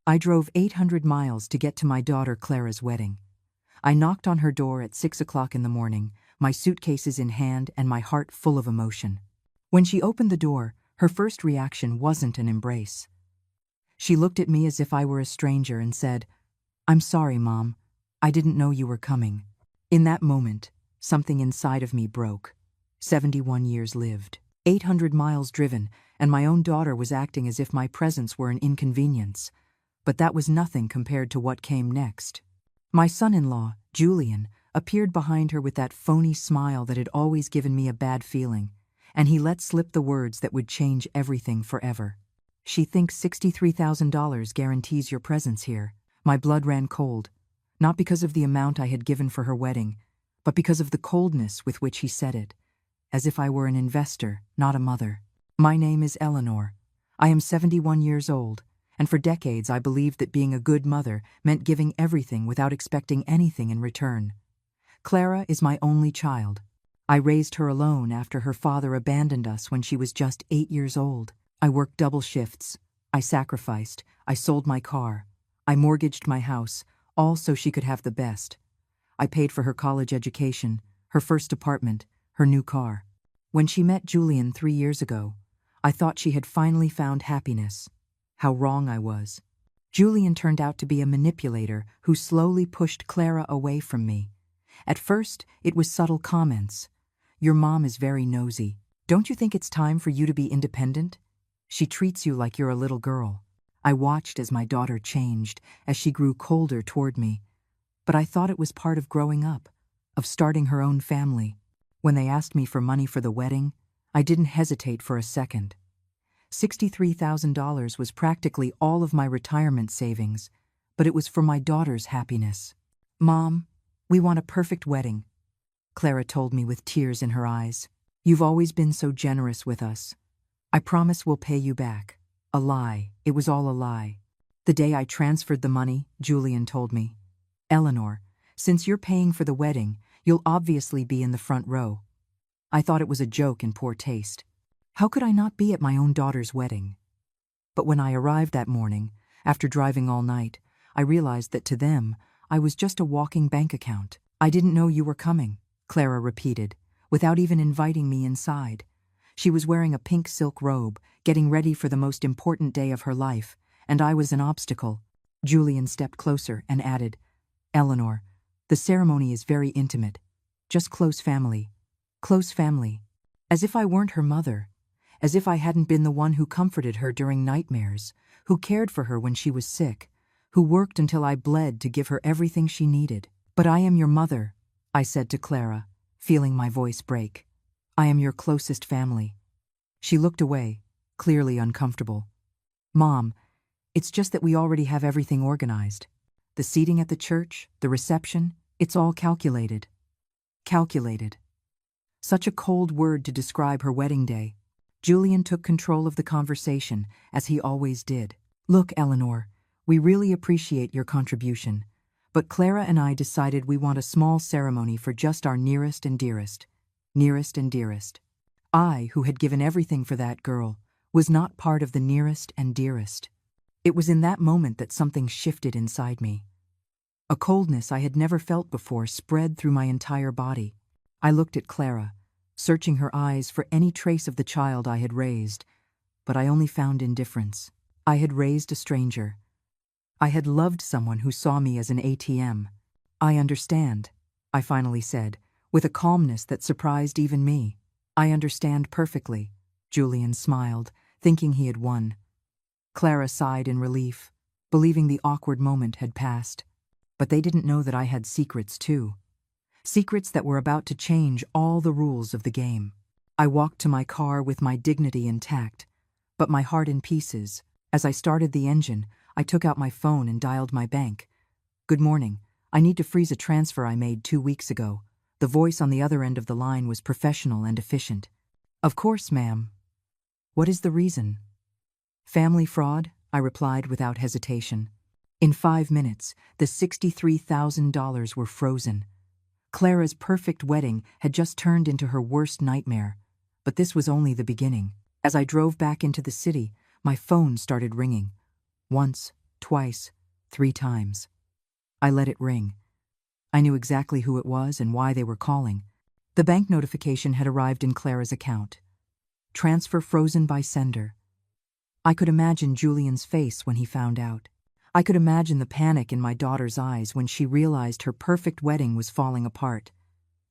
I drove 800 miles to get to my daughter Clara's wedding. I knocked on her door at 6 o'clock in the morning, my suitcases in hand and my heart full of emotion. When she opened the door, her first reaction wasn't an embrace. She looked at me as if I were a stranger and said, "I'm sorry, Mom. I didn't know you were coming." In that moment, something inside of me broke. 71 years lived, 800 miles driven, and my own daughter was acting as if my presence were an inconvenience. But that was nothing compared to what came next. My son-in-law, Julian, appeared behind her with that phony smile that had always given me a bad feeling, and he let slip the words that would change everything forever. "She thinks $63,000 guarantees your presence here." My blood ran cold, not because of the amount I had given for her wedding, but because of the coldness with which he said it, as if I were an investor, not a mother. "My name is Eleanor. I am 71 years old, and for decades I believed that being a good mother meant giving everything without expecting anything in return. Clara is my only child. I raised her alone after her father abandoned us when she was just 8 years old. I worked double shifts. I sacrificed. I sold my car. I mortgaged my house, all so she could have the best. I paid for her college education, her first apartment, her new car. When she met Julian 3 years ago, I thought she had finally found happiness. How wrong I was. Julian turned out to be a manipulator who slowly pushed Clara away from me. At first, it was subtle comments. "Your mom is very nosy. Don't you think it's time for you to be independent? She treats you like you're a little girl." I watched as my daughter changed, as she grew colder toward me. But I thought it was part of growing up, of starting her own family. When they asked me for money for the wedding, I didn't hesitate for a second. $63,000 was practically all of my retirement savings, but it was for my daughter's happiness. "Mom, we want a perfect wedding," Clara told me with tears in her eyes. "You've always been so generous with us. I promise we'll pay you back." A lie. It was all a lie. The day I transferred the money, Julian told me, "Eleanor, since you're paying for the wedding, you'll obviously be in the front row." I thought it was a joke in poor taste. How could I not be at my own daughter's wedding? But when I arrived that morning, after driving all night, I realized that to them, I was just a walking bank account. "I didn't know you were coming," Clara repeated, without even inviting me inside. She was wearing a pink silk robe, getting ready for the most important day of her life, and I was an obstacle. Julian stepped closer and added, "Eleanor, the ceremony is very intimate. Just close family. Close family." As if I weren't her mother. As if I hadn't been the one who comforted her during nightmares, who cared for her when she was sick, who worked until I bled to give her everything she needed. "But I am your mother," I said to Clara, feeling my voice break. "I am your closest family." She looked away, clearly uncomfortable. "Mom, it's just that we already have everything organized. The seating at the church, the reception, it's all calculated." Calculated. Such a cold word to describe her wedding day. Julian took control of the conversation, as he always did. "Look, Eleanor, we really appreciate your contribution, but Clara and I decided we want a small ceremony for just our nearest and dearest. Nearest and dearest." I, who had given everything for that girl, was not part of the nearest and dearest. It was in that moment that something shifted inside me. A coldness I had never felt before spread through my entire body. I looked at Clara, searching her eyes for any trace of the child I had raised, but I only found indifference. I had raised a stranger. I had loved someone who saw me as an ATM. "I understand," I finally said, with a calmness that surprised even me. "I understand perfectly," Julian smiled, thinking he had won. Clara sighed in relief, believing the awkward moment had passed. But they didn't know that I had secrets too. Secrets that were about to change all the rules of the game. I walked to my car with my dignity intact, but my heart in pieces. As I started the engine, I took out my phone and dialed my bank. "Good morning. I need to freeze a transfer I made 2 weeks ago." The voice on the other end of the line was professional and efficient. "Of course, ma'am. What is the reason?" "Family fraud," I replied without hesitation. In 5 minutes, the $63,000 were frozen. Clara's perfect wedding had just turned into her worst nightmare, but this was only the beginning. As I drove back into the city, my phone started ringing. Once, twice, 3 times. I let it ring. I knew exactly who it was and why they were calling. The bank notification had arrived in Clara's account. Transfer frozen by sender. I could imagine Julian's face when he found out. I could imagine the panic in my daughter's eyes when she realized her perfect wedding was falling apart.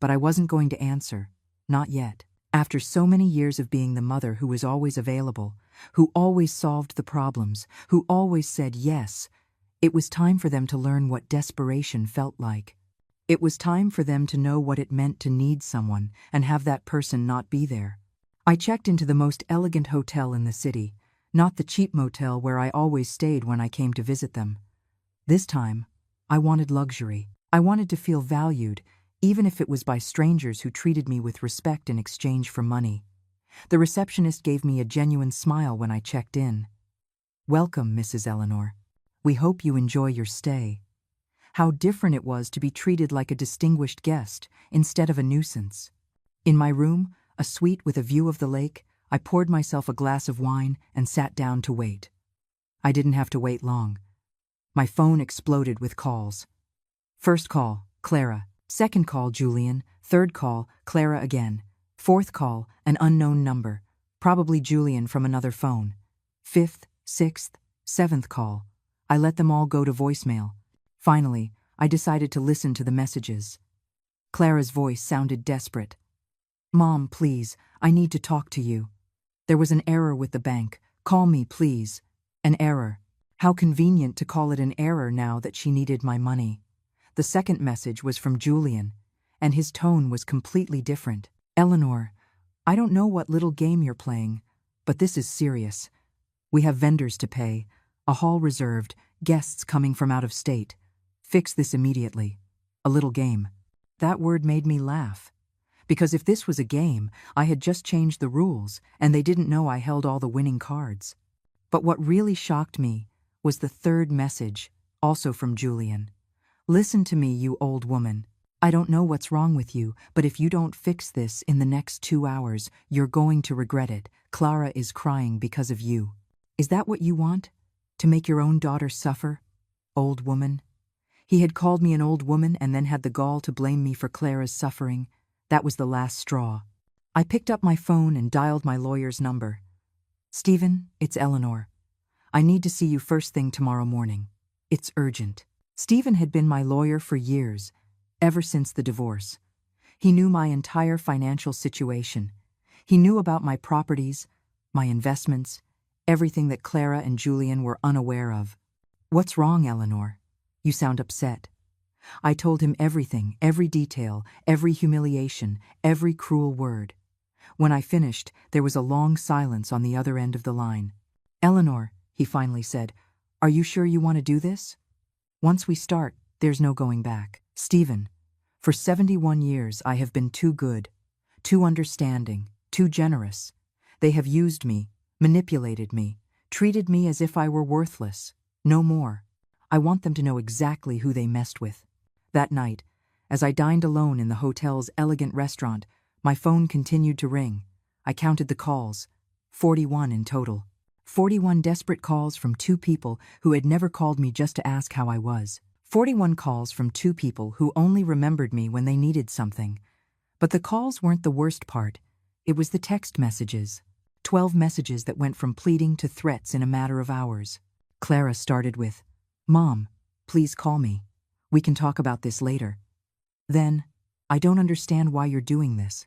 But I wasn't going to answer. Not yet. After so many years of being the mother who was always available, who always solved the problems, who always said yes, it was time for them to learn what desperation felt like. It was time for them to know what it meant to need someone and have that person not be there. I checked into the most elegant hotel in the city, not the cheap motel where I always stayed when I came to visit them. This time, I wanted luxury. I wanted to feel valued, even if it was by strangers who treated me with respect in exchange for money. The receptionist gave me a genuine smile when I checked in. "Welcome, Mrs. Eleanor. We hope you enjoy your stay." How different it was to be treated like a distinguished guest instead of a nuisance. In my room, a suite with a view of the lake, I poured myself a glass of wine and sat down to wait. I didn't have to wait long. My phone exploded with calls. First call, Clara. Second call, Julian. Third call, Clara again. Fourth call, an unknown number, probably Julian from another phone. Fifth, sixth, seventh call. I let them all go to voicemail. Finally, I decided to listen to the messages. Clara's voice sounded desperate. "Mom, please, I need to talk to you. There was an error with the bank. Call me, please." An error. How convenient to call it an error now that she needed my money. The second message was from Julian, and his tone was completely different. "Eleanor, I don't know what little game you're playing, but this is serious. We have vendors to pay, a hall reserved, guests coming from out of state. Fix this immediately." A little game. That word made me laugh. Because if this was a game, I had just changed the rules, and they didn't know I held all the winning cards. But what really shocked me was the third message, also from Julian. "Listen to me, you old woman. I don't know what's wrong with you, but if you don't fix this in the next 2 hours, you're going to regret it. Clara is crying because of you. Is that what you want? To make your own daughter suffer? Old woman." He had called me an old woman and then had the gall to blame me for Clara's suffering. That was the last straw. I picked up my phone and dialed my lawyer's number. "Stephen, it's Eleanor. I need to see you first thing tomorrow morning. It's urgent." Stephen had been my lawyer for years, ever since the divorce. He knew my entire financial situation. He knew about my properties, my investments, everything that Clara and Julian were unaware of. "What's wrong, Eleanor? You sound upset." I told him everything, every detail, every humiliation, every cruel word. When I finished, there was a long silence on the other end of the line. "Eleanor," he finally said, "are you sure you want to do this? Once we start, there's no going back." "Stephen, for 71 years I have been too good, too understanding, too generous. They have used me, manipulated me, treated me as if I were worthless. No more. I want them to know exactly who they messed with." That night, as I dined alone in the hotel's elegant restaurant, my phone continued to ring. I counted the calls, 41 in total. 41 desperate calls from 2 people who had never called me just to ask how I was. 41 calls from 2 people who only remembered me when they needed something. But the calls weren't the worst part. It was the text messages. 12 messages that went from pleading to threats in a matter of hours. Clara started with, "Mom, please call me. We can talk about this later." Then, "I don't understand why you're doing this.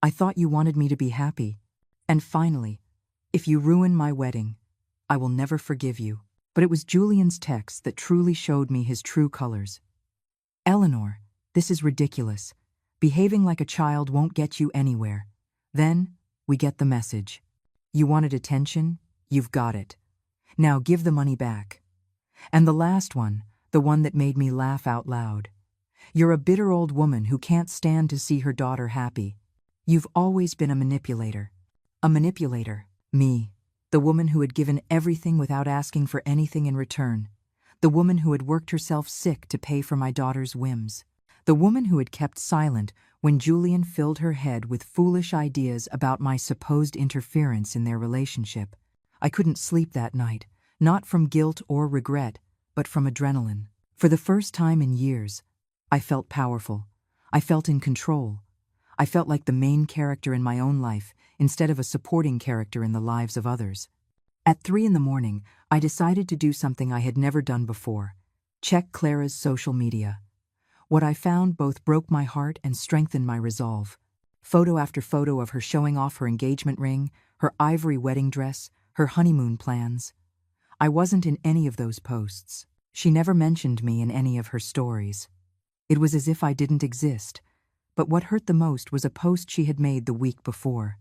I thought you wanted me to be happy." And finally, "If you ruin my wedding, I will never forgive you." But it was Julian's text that truly showed me his true colors. "Eleanor, this is ridiculous. Behaving like a child won't get you anywhere." Then, we get the message. "You wanted attention? You've got it. Now give the money back." And the last one, the one that made me laugh out loud. "You're a bitter old woman who can't stand to see her daughter happy. You've always been a manipulator." A manipulator. Me. The woman who had given everything without asking for anything in return. The woman who had worked herself sick to pay for my daughter's whims. The woman who had kept silent when Julian filled her head with foolish ideas about my supposed interference in their relationship. I couldn't sleep that night, Not from guilt or regret, but from adrenaline. For the first time in years, I felt powerful. I felt in control. I felt like the main character in my own life instead of a supporting character in the lives of others. At 3 in the morning, I decided to do something I had never done before. Check Clara's social media. What I found both broke my heart and strengthened my resolve. Photo after photo of her showing off her engagement ring, her ivory wedding dress, her honeymoon plans. I wasn't in any of those posts. She never mentioned me in any of her stories. It was as if I didn't exist. But what hurt the most was a post she had made the week before.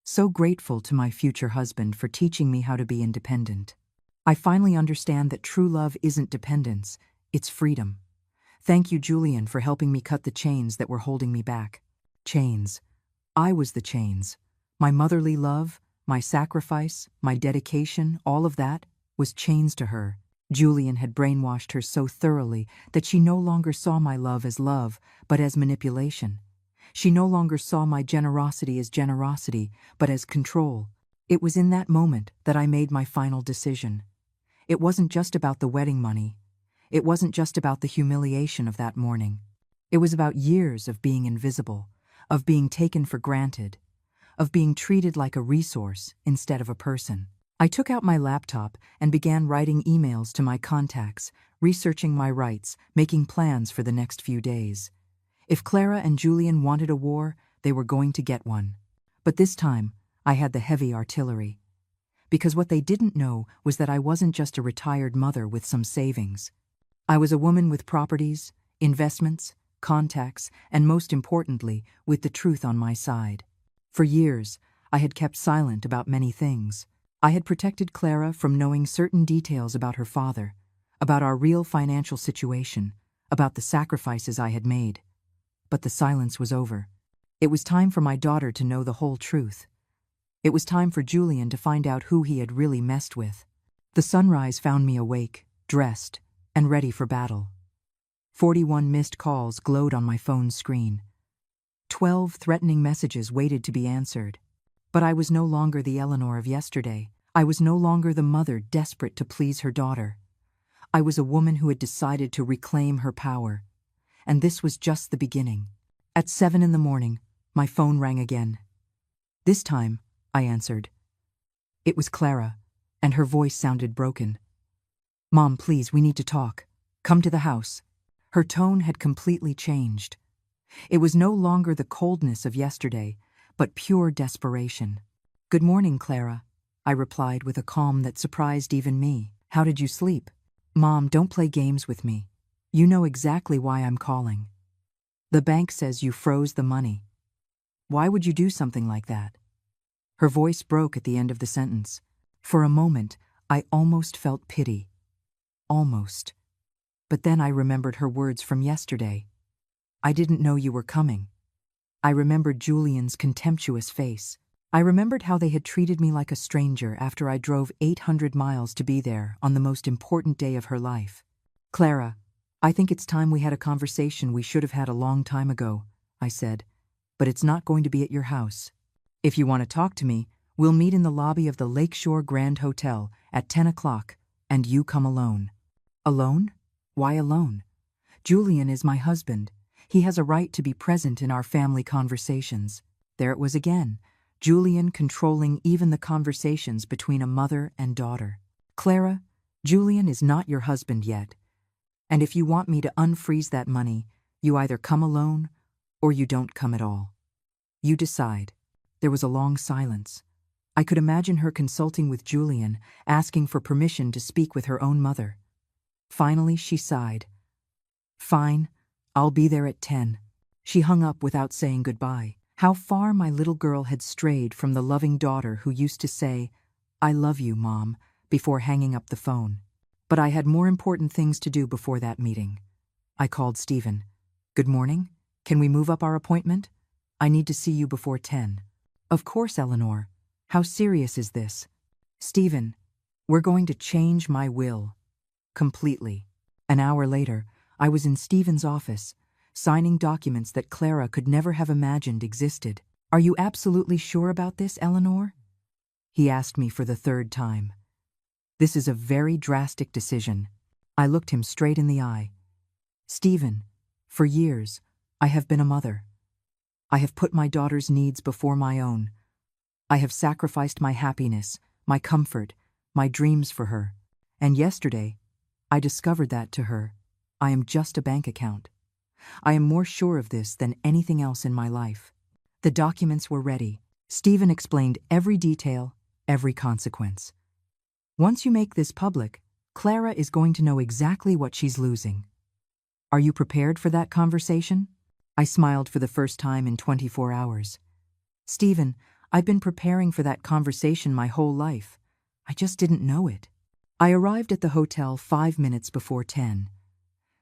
So grateful to my future husband for teaching me how to be independent. I finally understand that true love isn't dependence, it's freedom. Thank you, Julian, for helping me cut the chains that were holding me back. Chains. I was the chains. My motherly love, my sacrifice, my dedication, all of that was chains to her. Julian had brainwashed her so thoroughly that she no longer saw my love as love, but as manipulation. She no longer saw my generosity as generosity, but as control. It was in that moment that I made my final decision. It wasn't just about the wedding money. It wasn't just about the humiliation of that morning. It was about years of being invisible, of being taken for granted, of being treated like a resource instead of a person. I took out my laptop and began writing emails to my contacts, researching my rights, making plans for the next few days. If Clara and Julian wanted a war, they were going to get one. But this time, I had the heavy artillery. Because what they didn't know was that I wasn't just a retired mother with some savings. I was a woman with properties, investments, contacts, and most importantly, with the truth on my side. For years, I had kept silent about many things. I had protected Clara from knowing certain details about her father, about our real financial situation, about the sacrifices I had made. But the silence was over. It was time for my daughter to know the whole truth. It was time for Julian to find out who he had really messed with. The sunrise found me awake, dressed, and ready for battle. 41 missed calls glowed on my phone's screen. 12 threatening messages waited to be answered. But I was no longer the Eleanor of yesterday. I was no longer the mother desperate to please her daughter. I was a woman who had decided to reclaim her power. And this was just the beginning. At 7 in the morning, my phone rang again. This time, I answered. It was Clara, and her voice sounded broken. "Mom, please, we need to talk. Come to the house." Her tone had completely changed. It was no longer the coldness of yesterday, but pure desperation. "Good morning, Clara," I replied with a calm that surprised even me. "How did you sleep?" "Mom, don't play games with me. You know exactly why I'm calling. The bank says you froze the money. Why would you do something like that?" Her voice broke at the end of the sentence. For a moment, I almost felt pity. Almost. But then I remembered her words from yesterday. "I didn't know you were coming." I remembered Julian's contemptuous face. I remembered how they had treated me like a stranger after I drove 800 miles to be there on the most important day of her life. "Clara, I think it's time we had a conversation we should have had a long time ago," I said. "But it's not going to be at your house. If you want to talk to me, we'll meet in the lobby of the Lakeshore Grand Hotel at 10 o'clock, and you come alone." "Alone? Why alone? Julian is my husband. He has a right to be present in our family conversations." There it was again. Julian controlling even the conversations between a mother and daughter. "Clara, Julian is not your husband yet. And if you want me to unfreeze that money, you either come alone or you don't come at all. You decide." There was a long silence. I could imagine her consulting with Julian, asking for permission to speak with her own mother. Finally, she sighed. "Fine, I'll be there at 10. She hung up without saying goodbye. How far my little girl had strayed from the loving daughter who used to say, "I love you, Mom," before hanging up the phone. But I had more important things to do before that meeting. I called Stephen. "Good morning. Can we move up our appointment? I need to see you before 10. "Of course, Eleanor. How serious is this?" "Stephen, we're going to change my will. Completely." An hour later, I was in Stephen's office, signing documents that Clara could never have imagined existed. "Are you absolutely sure about this, Eleanor?" He asked me for the third time. This is a very drastic decision. I looked him straight in the eye. Stephen, for years, I have been a mother. I have put my daughter's needs before my own. I have sacrificed my happiness, my comfort, my dreams for her. And yesterday, I discovered that to her, I am just a bank account. I am more sure of this than anything else in my life. The documents were ready. Stephen explained every detail, every consequence. Once you make this public, Clara is going to know exactly what she's losing. Are you prepared for that conversation? I smiled for the first time in 24 hours. Stephen, I've been preparing for that conversation my whole life. I just didn't know it. I arrived at the hotel 5 minutes before 10.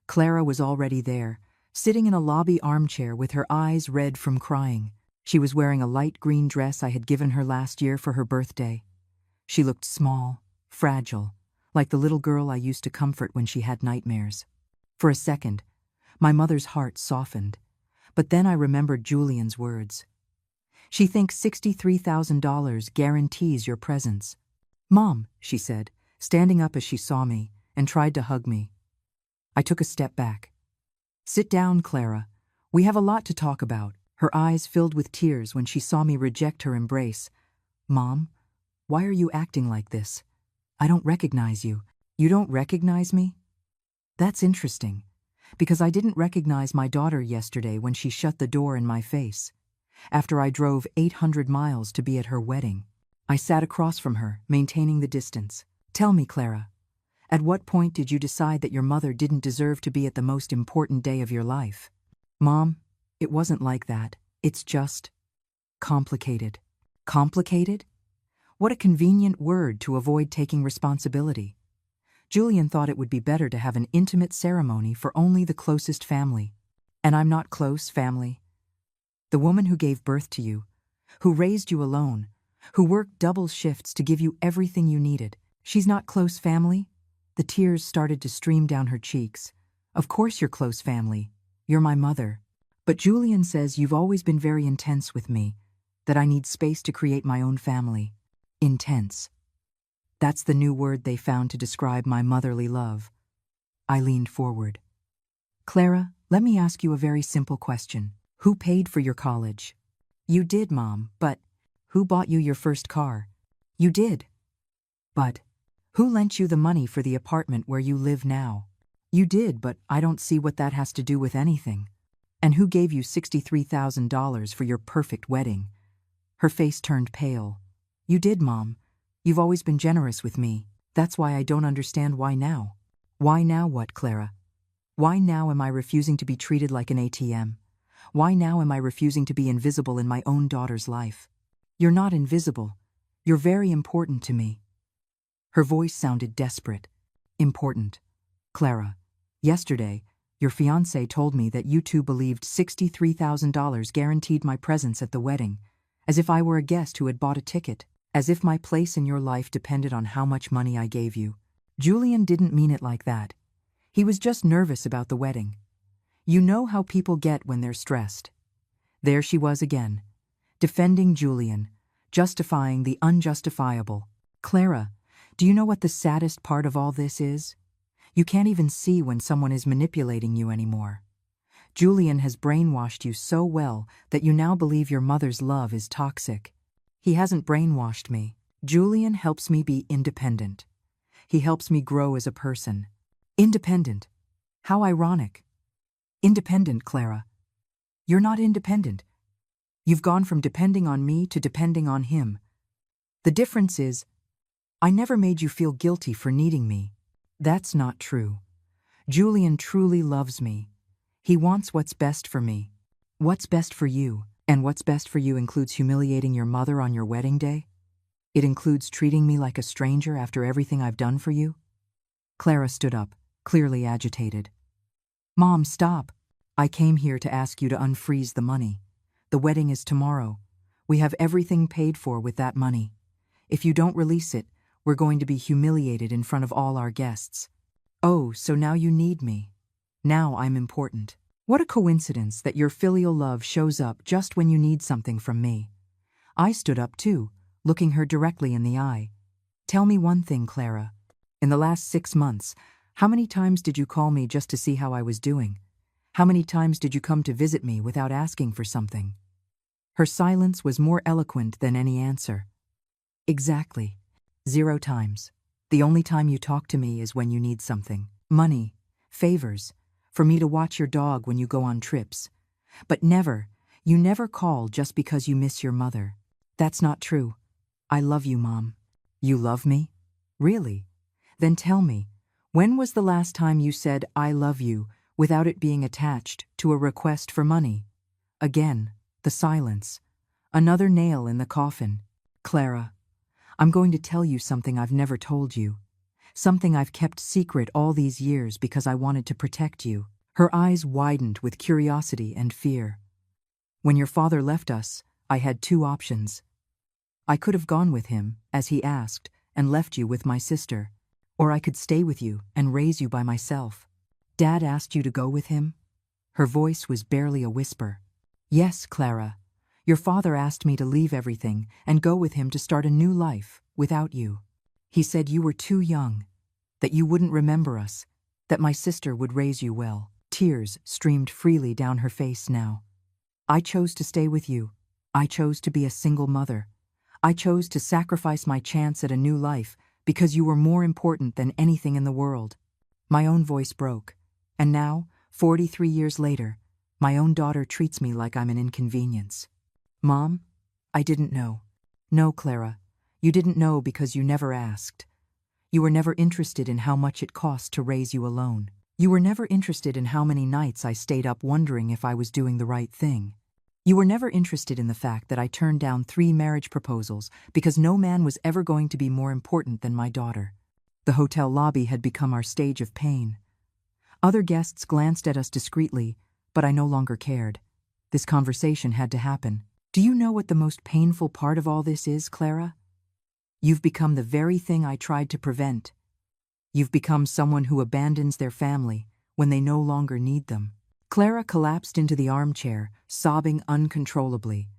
Clara was already there, sitting in a lobby armchair with her eyes red from crying. She was wearing a light green dress I had given her last year for her birthday. She looked small, fragile, like the little girl I used to comfort when she had nightmares. For a second, my mother's heart softened, but then I remembered Julian's words. She thinks $63,000 guarantees your presence. Mom, she said, standing up as she saw me, and tried to hug me. I took a step back. Sit down, Clara. We have a lot to talk about. Her eyes filled with tears when she saw me reject her embrace. Mom, why are you acting like this? I don't recognize you. You don't recognize me? That's interesting, because I didn't recognize my daughter yesterday when she shut the door in my face. After I drove 800 miles to be at her wedding, I sat across from her, maintaining the distance. Tell me, Clara, at what point did you decide that your mother didn't deserve to be at the most important day of your life? Mom, it wasn't like that. It's just complicated. Complicated? What a convenient word to avoid taking responsibility. Julian thought it would be better to have an intimate ceremony for only the closest family. And I'm not close family. The woman who gave birth to you, who raised you alone, who worked double shifts to give you everything you needed, she's not close family? The tears started to stream down her cheeks. Of course you're close family. You're my mother. But Julian says you've always been very intense with me, that I need space to create my own family. Intense. That's the new word they found to describe my motherly love. I leaned forward. Clara, let me ask you a very simple question. Who paid for your college? You did, Mom, but who bought you your first car? You did. But who lent you the money for the apartment where you live now? You did, but I don't see what that has to do with anything. And who gave you $63,000 for your perfect wedding? Her face turned pale. You did, Mom. You've always been generous with me. That's why I don't understand why now. Why now what, Clara? Why now am I refusing to be treated like an ATM? Why now am I refusing to be invisible in my own daughter's life? You're not invisible. You're very important to me. Her voice sounded desperate. Important. Clara, yesterday, your fiancé told me that you two believed $63,000 guaranteed my presence at the wedding, as if I were a guest who had bought a ticket, as if my place in your life depended on how much money I gave you. Julian didn't mean it like that. He was just nervous about the wedding. You know how people get when they're stressed. There she was again, defending Julian, justifying the unjustifiable. Clara, do you know what the saddest part of all this is? You can't even see when someone is manipulating you anymore. Julian has brainwashed you so well that you now believe your mother's love is toxic. He hasn't brainwashed me. Julian helps me be independent. He helps me grow as a person. Independent. How ironic. Independent, Clara. You're not independent. You've gone from depending on me to depending on him. The difference is, I never made you feel guilty for needing me. That's not true. Julian truly loves me. He wants what's best for me. What's best for you, and what's best for you includes humiliating your mother on your wedding day? It includes treating me like a stranger after everything I've done for you? Clara stood up, clearly agitated. Mom, stop. I came here to ask you to unfreeze the money. The wedding is tomorrow. We have everything paid for with that money. If you don't release it, we're going to be humiliated in front of all our guests. Oh, so now you need me. Now I'm important. What a coincidence that your filial love shows up just when you need something from me. I stood up too, looking her directly in the eye. Tell me one thing, Clara. In the last 6 months, how many times did you call me just to see how I was doing? How many times did you come to visit me without asking for something?" Her silence was more eloquent than any answer. "Exactly. 0 times. The only time you talk to me is when you need something. Money, favors, for me to watch your dog when you go on trips. But you never call just because you miss your mother. That's not true. I love you, Mom." "You love me? Really? Then tell me, when was the last time you said I love you without it being attached to a request for money?" Again, the silence. Another nail in the coffin. "Clara, I'm going to tell you something I've never told you. Something I've kept secret all these years because I wanted to protect you." Her eyes widened with curiosity and fear. "When your father left us, I had 2 options. I could have gone with him, as he asked, and left you with my sister. Or I could stay with you and raise you by myself." "Dad asked you to go with him?" Her voice was barely a whisper. "Yes, Clara. Your father asked me to leave everything and go with him to start a new life without you. He said you were too young, that you wouldn't remember us, that my sister would raise you well." Tears streamed freely down her face now. "I chose to stay with you. I chose to be a single mother. I chose to sacrifice my chance at a new life because you were more important than anything in the world." My own voice broke, and now, 43 years later, my own daughter treats me like I'm an inconvenience. "Mom, I didn't know." "No, Clara, you didn't know because you never asked. You were never interested in how much it cost to raise you alone. You were never interested in how many nights I stayed up wondering if I was doing the right thing. You were never interested in the fact that I turned down 3 marriage proposals because no man was ever going to be more important than my daughter." The hotel lobby had become our stage of pain. Other guests glanced at us discreetly, but I no longer cared. This conversation had to happen. "Do you know what the most painful part of all this is, Clara? You've become the very thing I tried to prevent. You've become someone who abandons their family when they no longer need them." Clara collapsed into the armchair, sobbing uncontrollably.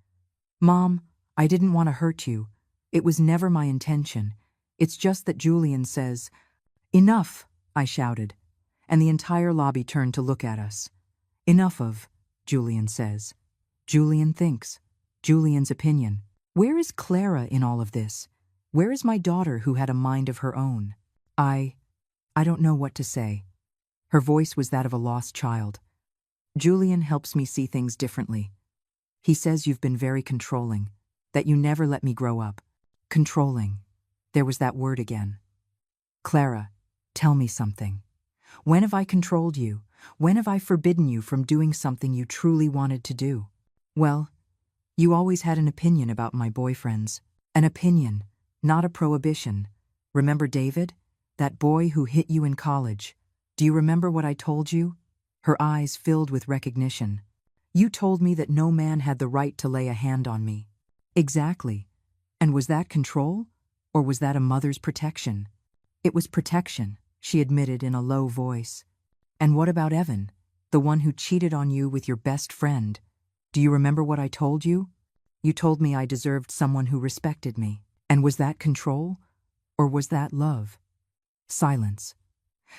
"Mom, I didn't want to hurt you. It was never my intention. It's just that Julian says—" "Enough!" I shouted, and the entire lobby turned to look at us. "Enough of, Julian says. Julian thinks. Julian's opinion. Where is Clara in all of this? Where is my daughter who had a mind of her own?" I don't know what to say." Her voice was that of a lost child. "Julian helps me see things differently. He says you've been very controlling, that you never let me grow up." Controlling. There was that word again. "Clara, tell me something. When have I controlled you? When have I forbidden you from doing something you truly wanted to do?" "Well, you always had an opinion about my boyfriends. An opinion, not a prohibition. Remember David? That boy who hit you in college. Do you remember what I told you?" Her eyes filled with recognition. "You told me that no man had the right to lay a hand on me." "Exactly. And was that control? Or was that a mother's protection?" "It was protection," she admitted in a low voice. "And what about Evan, the one who cheated on you with your best friend? Do you remember what I told you? You told me I deserved someone who respected me. And was that control? Or was that love?" Silence.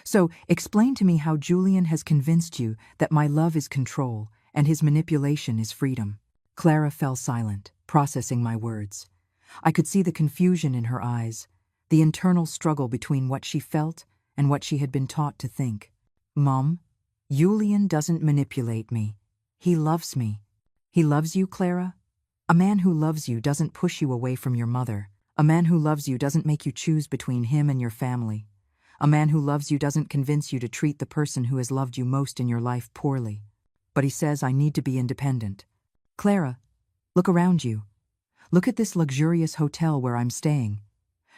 "So, explain to me how Julian has convinced you that my love is control and his manipulation is freedom." Clara fell silent, processing my words. I could see the confusion in her eyes, the internal struggle between what she felt and what she had been taught to think. "Mom, Julian doesn't manipulate me. He loves me." "He loves you, Clara? A man who loves you doesn't push you away from your mother. A man who loves you doesn't make you choose between him and your family. A man who loves you doesn't convince you to treat the person who has loved you most in your life poorly. But he says I need to be independent. Clara, look around you. Look at this luxurious hotel where I'm staying.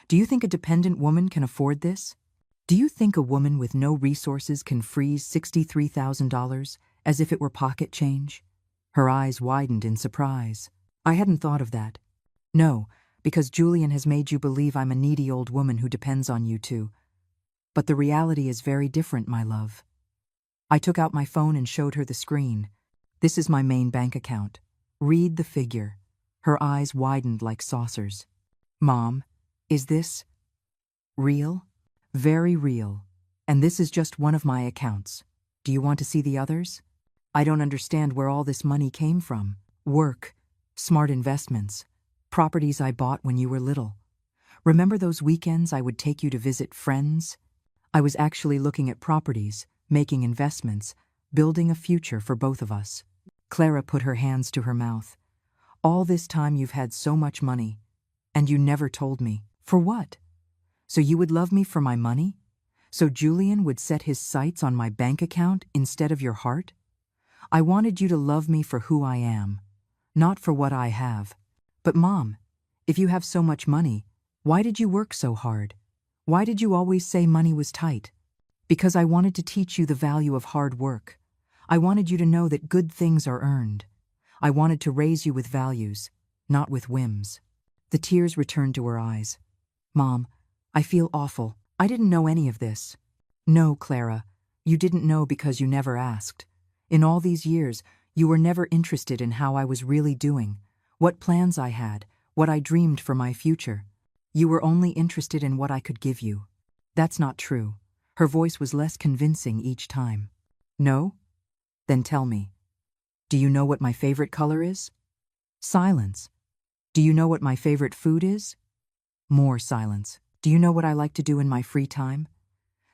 Do you think a dependent woman can afford this? Do you think a woman with no resources can freeze $63,000 as if it were pocket change?" Her eyes widened in surprise. "I hadn't thought of that." "No, because Julian has made you believe I'm a needy old woman who depends on you too. But the reality is very different, my love." I took out my phone and showed her the screen. "This is my main bank account. Read the figure." Her eyes widened like saucers. "Mom, is this real?" Very real. And this is just one of my accounts. Do you want to see the others? I don't understand where all this money came from. Work, smart investments, properties I bought when you were little. Remember those weekends I would take you to visit friends? I was actually looking at properties, making investments, building a future for both of us. Clara put her hands to her mouth. All this time you've had so much money, and you never told me. For what? So you would love me for my money? So Julian would set his sights on my bank account instead of your heart? I wanted you to love me for who I am, not for what I have. But Mom, if you have so much money, why did you work so hard? Why did you always say money was tight? Because I wanted to teach you the value of hard work. I wanted you to know that good things are earned. I wanted to raise you with values, not with whims. The tears returned to her eyes. Mom, I feel awful. I didn't know any of this. No, Clara, you didn't know because you never asked. In all these years, you were never interested in how I was really doing, what plans I had, what I dreamed for my future. You were only interested in what I could give you. That's not true. Her voice was less convincing each time. No? Then tell me. Do you know what my favorite color is? Silence. Do you know what my favorite food is? More silence. Do you know what I like to do in my free time?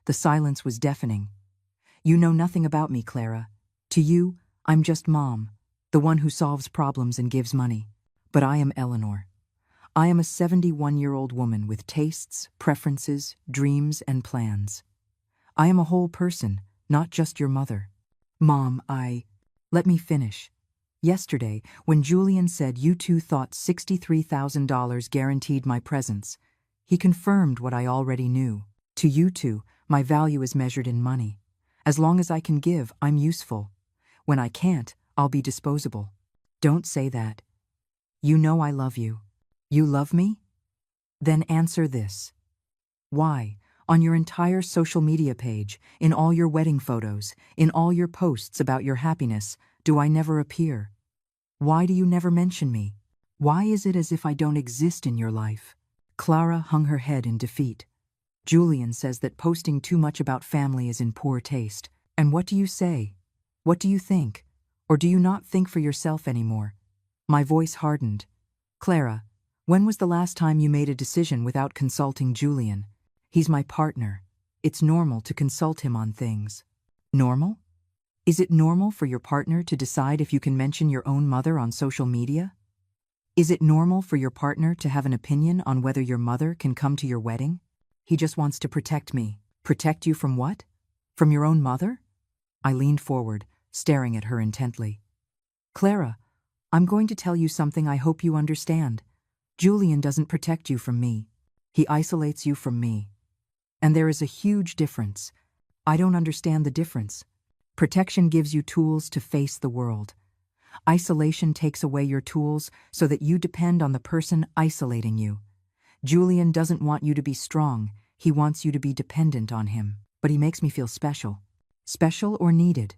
The silence was deafening. You know nothing about me, Clara. To you, I'm just Mom, the one who solves problems and gives money. But I am Eleanor. I am a 71-year-old woman with tastes, preferences, dreams, and plans. I am a whole person, not just your mother. Mom, Let me finish. Yesterday, when Julian said you two thought $63,000 guaranteed my presence, he confirmed what I already knew. To you two, my value is measured in money. As long as I can give, I'm useful. When I can't, I'll be disposable. Don't say that. You know I love you. You love me? Then answer this. Why, on your entire social media page, in all your wedding photos, in all your posts about your happiness, do I never appear? Why do you never mention me? Why is it as if I don't exist in your life? Clara hung her head in defeat. Julian says that posting too much about family is in poor taste. And what do you say? What do you think? Or do you not think for yourself anymore? My voice hardened. Clara, when was the last time you made a decision without consulting Julian? He's my partner. It's normal to consult him on things. Normal? Is it normal for your partner to decide if you can mention your own mother on social media? Is it normal for your partner to have an opinion on whether your mother can come to your wedding? He just wants to protect me. Protect you from what? From your own mother? I leaned forward, staring at her intently. Clara, I'm going to tell you something I hope you understand. Julian doesn't protect you from me. He isolates you from me. And there is a huge difference. I don't understand the difference. Protection gives you tools to face the world. Isolation takes away your tools so that you depend on the person isolating you. Julian doesn't want you to be strong. He wants you to be dependent on him. But he makes me feel special. Special or needed?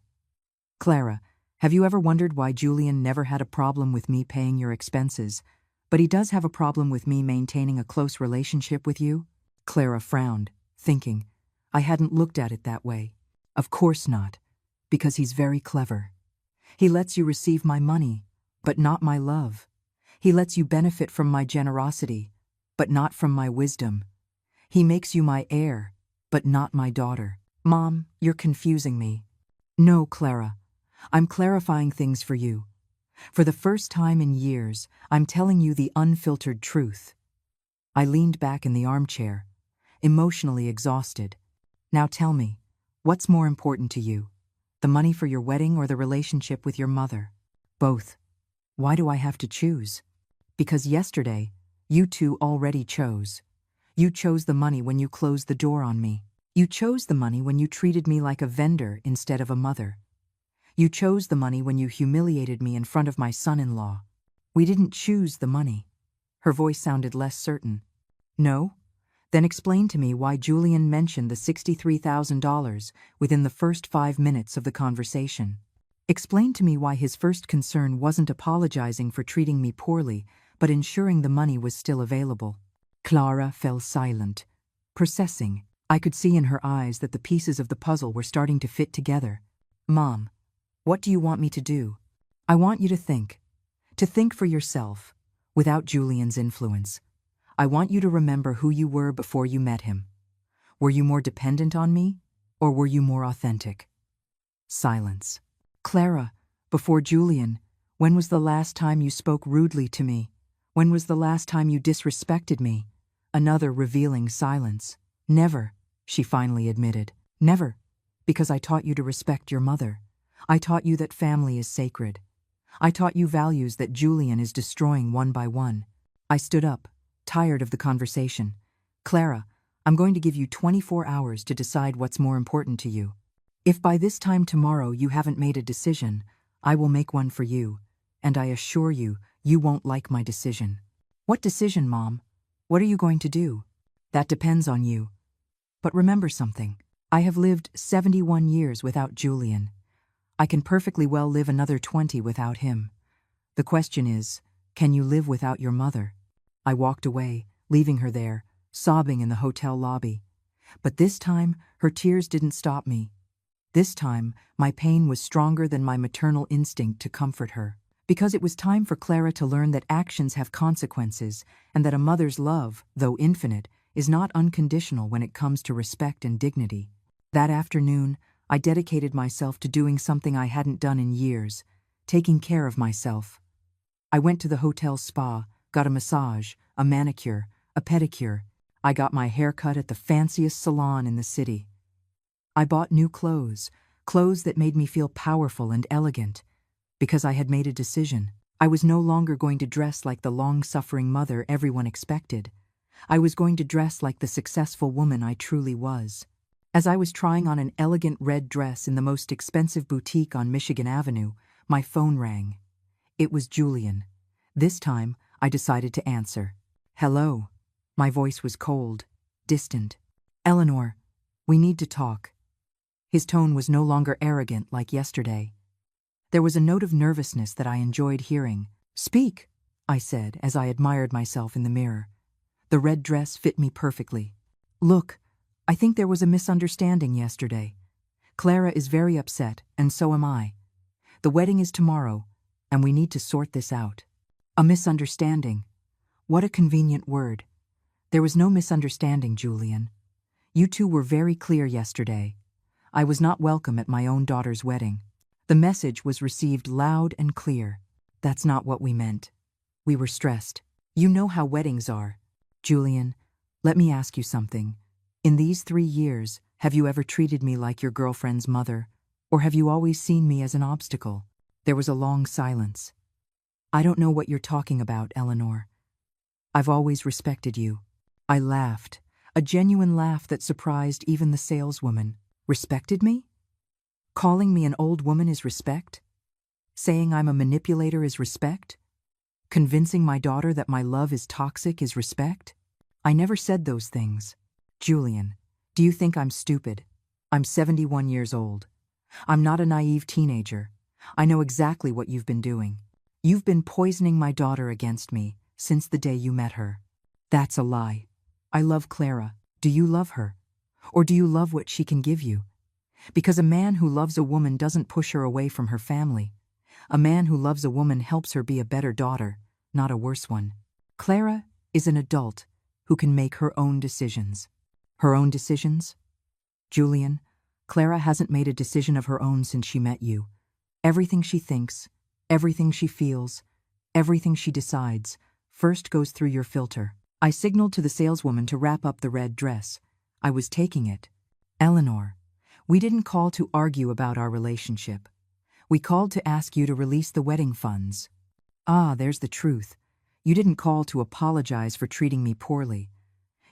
Clara, have you ever wondered why Julian never had a problem with me paying your expenses, but he does have a problem with me maintaining a close relationship with you? Clara frowned, thinking, I hadn't looked at it that way. Of course not, because he's very clever. He lets you receive my money, but not my love. He lets you benefit from my generosity, but not from my wisdom. He makes you my heir, but not my daughter. Mom, you're confusing me. No, Clara. I'm clarifying things for you. For the first time in years, I'm telling you the unfiltered truth. I leaned back in the armchair, emotionally exhausted. Now tell me, what's more important to you? The money for your wedding or the relationship with your mother? Both. Why do I have to choose? Because yesterday, you two already chose. You chose the money when you closed the door on me. You chose the money when you treated me like a vendor instead of a mother. You chose the money when you humiliated me in front of my son-in-law. We didn't choose the money. Her voice sounded less certain. No? Then explain to me why Julian mentioned the $63,000 within the first 5 minutes of the conversation. Explain to me why his first concern wasn't apologizing for treating me poorly, but ensuring the money was still available. Clara fell silent, processing. I could see in her eyes that the pieces of the puzzle were starting to fit together. Mom, what do you want me to do? I want you to think. To think for yourself, without Julian's influence. I want you to remember who you were before you met him. Were you more dependent on me, or were you more authentic? Silence. Clara, before Julian, when was the last time you spoke rudely to me? When was the last time you disrespected me? Another revealing silence. Never, she finally admitted. Never, because I taught you to respect your mother. I taught you that family is sacred. I taught you values that Julian is destroying one by one. I stood up, tired of the conversation. Clara, I'm going to give you 24 hours to decide what's more important to you. If by this time tomorrow you haven't made a decision, I will make one for you, and I assure you, you won't like my decision. What decision, Mom? What are you going to do? That depends on you. But remember something. I have lived 71 years without Julian. I can perfectly well live another 20 without him. The question is, can you live without your mother? I walked away, leaving her there, sobbing in the hotel lobby. But this time, her tears didn't stop me. This time, my pain was stronger than my maternal instinct to comfort her. Because it was time for Clara to learn that actions have consequences, and that a mother's love, though infinite, is not unconditional when it comes to respect and dignity. That afternoon, I dedicated myself to doing something I hadn't done in years, taking care of myself. I went to the hotel spa, got a massage, a manicure, a pedicure. I got my hair cut at the fanciest salon in the city. I bought new clothes that made me feel powerful and elegant, because I had made a decision. I was no longer going to dress like the long-suffering mother everyone expected. I was going to dress like the successful woman I truly was. As I was trying on an elegant red dress in the most expensive boutique on Michigan Avenue, my phone rang. It was Julian. This time, I decided to answer. Hello. My voice was cold, distant. Eleanor, we need to talk. His tone was no longer arrogant like yesterday. There was a note of nervousness that I enjoyed hearing. Speak, I said as I admired myself in the mirror. The red dress fit me perfectly. Look, I think there was a misunderstanding yesterday. Clara is very upset, and so am I. The wedding is tomorrow, and we need to sort this out. A misunderstanding. What a convenient word. There was no misunderstanding, Julian. You two were very clear yesterday. I was not welcome at my own daughter's wedding. The message was received loud and clear. That's not what we meant. We were stressed. You know how weddings are. Julian, let me ask you something. In these 3 years, have you ever treated me like your girlfriend's mother, or have you always seen me as an obstacle? There was a long silence. I don't know what you're talking about, Eleanor. I've always respected you. I laughed, a genuine laugh that surprised even the saleswoman. Respected me? Calling me an old woman is respect? Saying I'm a manipulator is respect? Convincing my daughter that my love is toxic is respect? I never said those things. Julian, do you think I'm stupid? I'm 71 years old. I'm not a naive teenager. I know exactly what you've been doing. You've been poisoning my daughter against me since the day you met her. That's a lie. I love Clara. Do you love her? Or do you love what she can give you? Because a man who loves a woman doesn't push her away from her family. A man who loves a woman helps her be a better daughter, not a worse one. Clara is an adult who can make her own decisions. Her own decisions? Julian, Clara hasn't made a decision of her own since she met you. Everything she thinks, everything she feels, everything she decides, first goes through your filter. I signaled to the saleswoman to wrap up the red dress. I was taking it. Eleanor, we didn't call to argue about our relationship. We called to ask you to release the wedding funds. Ah, there's the truth. You didn't call to apologize for treating me poorly.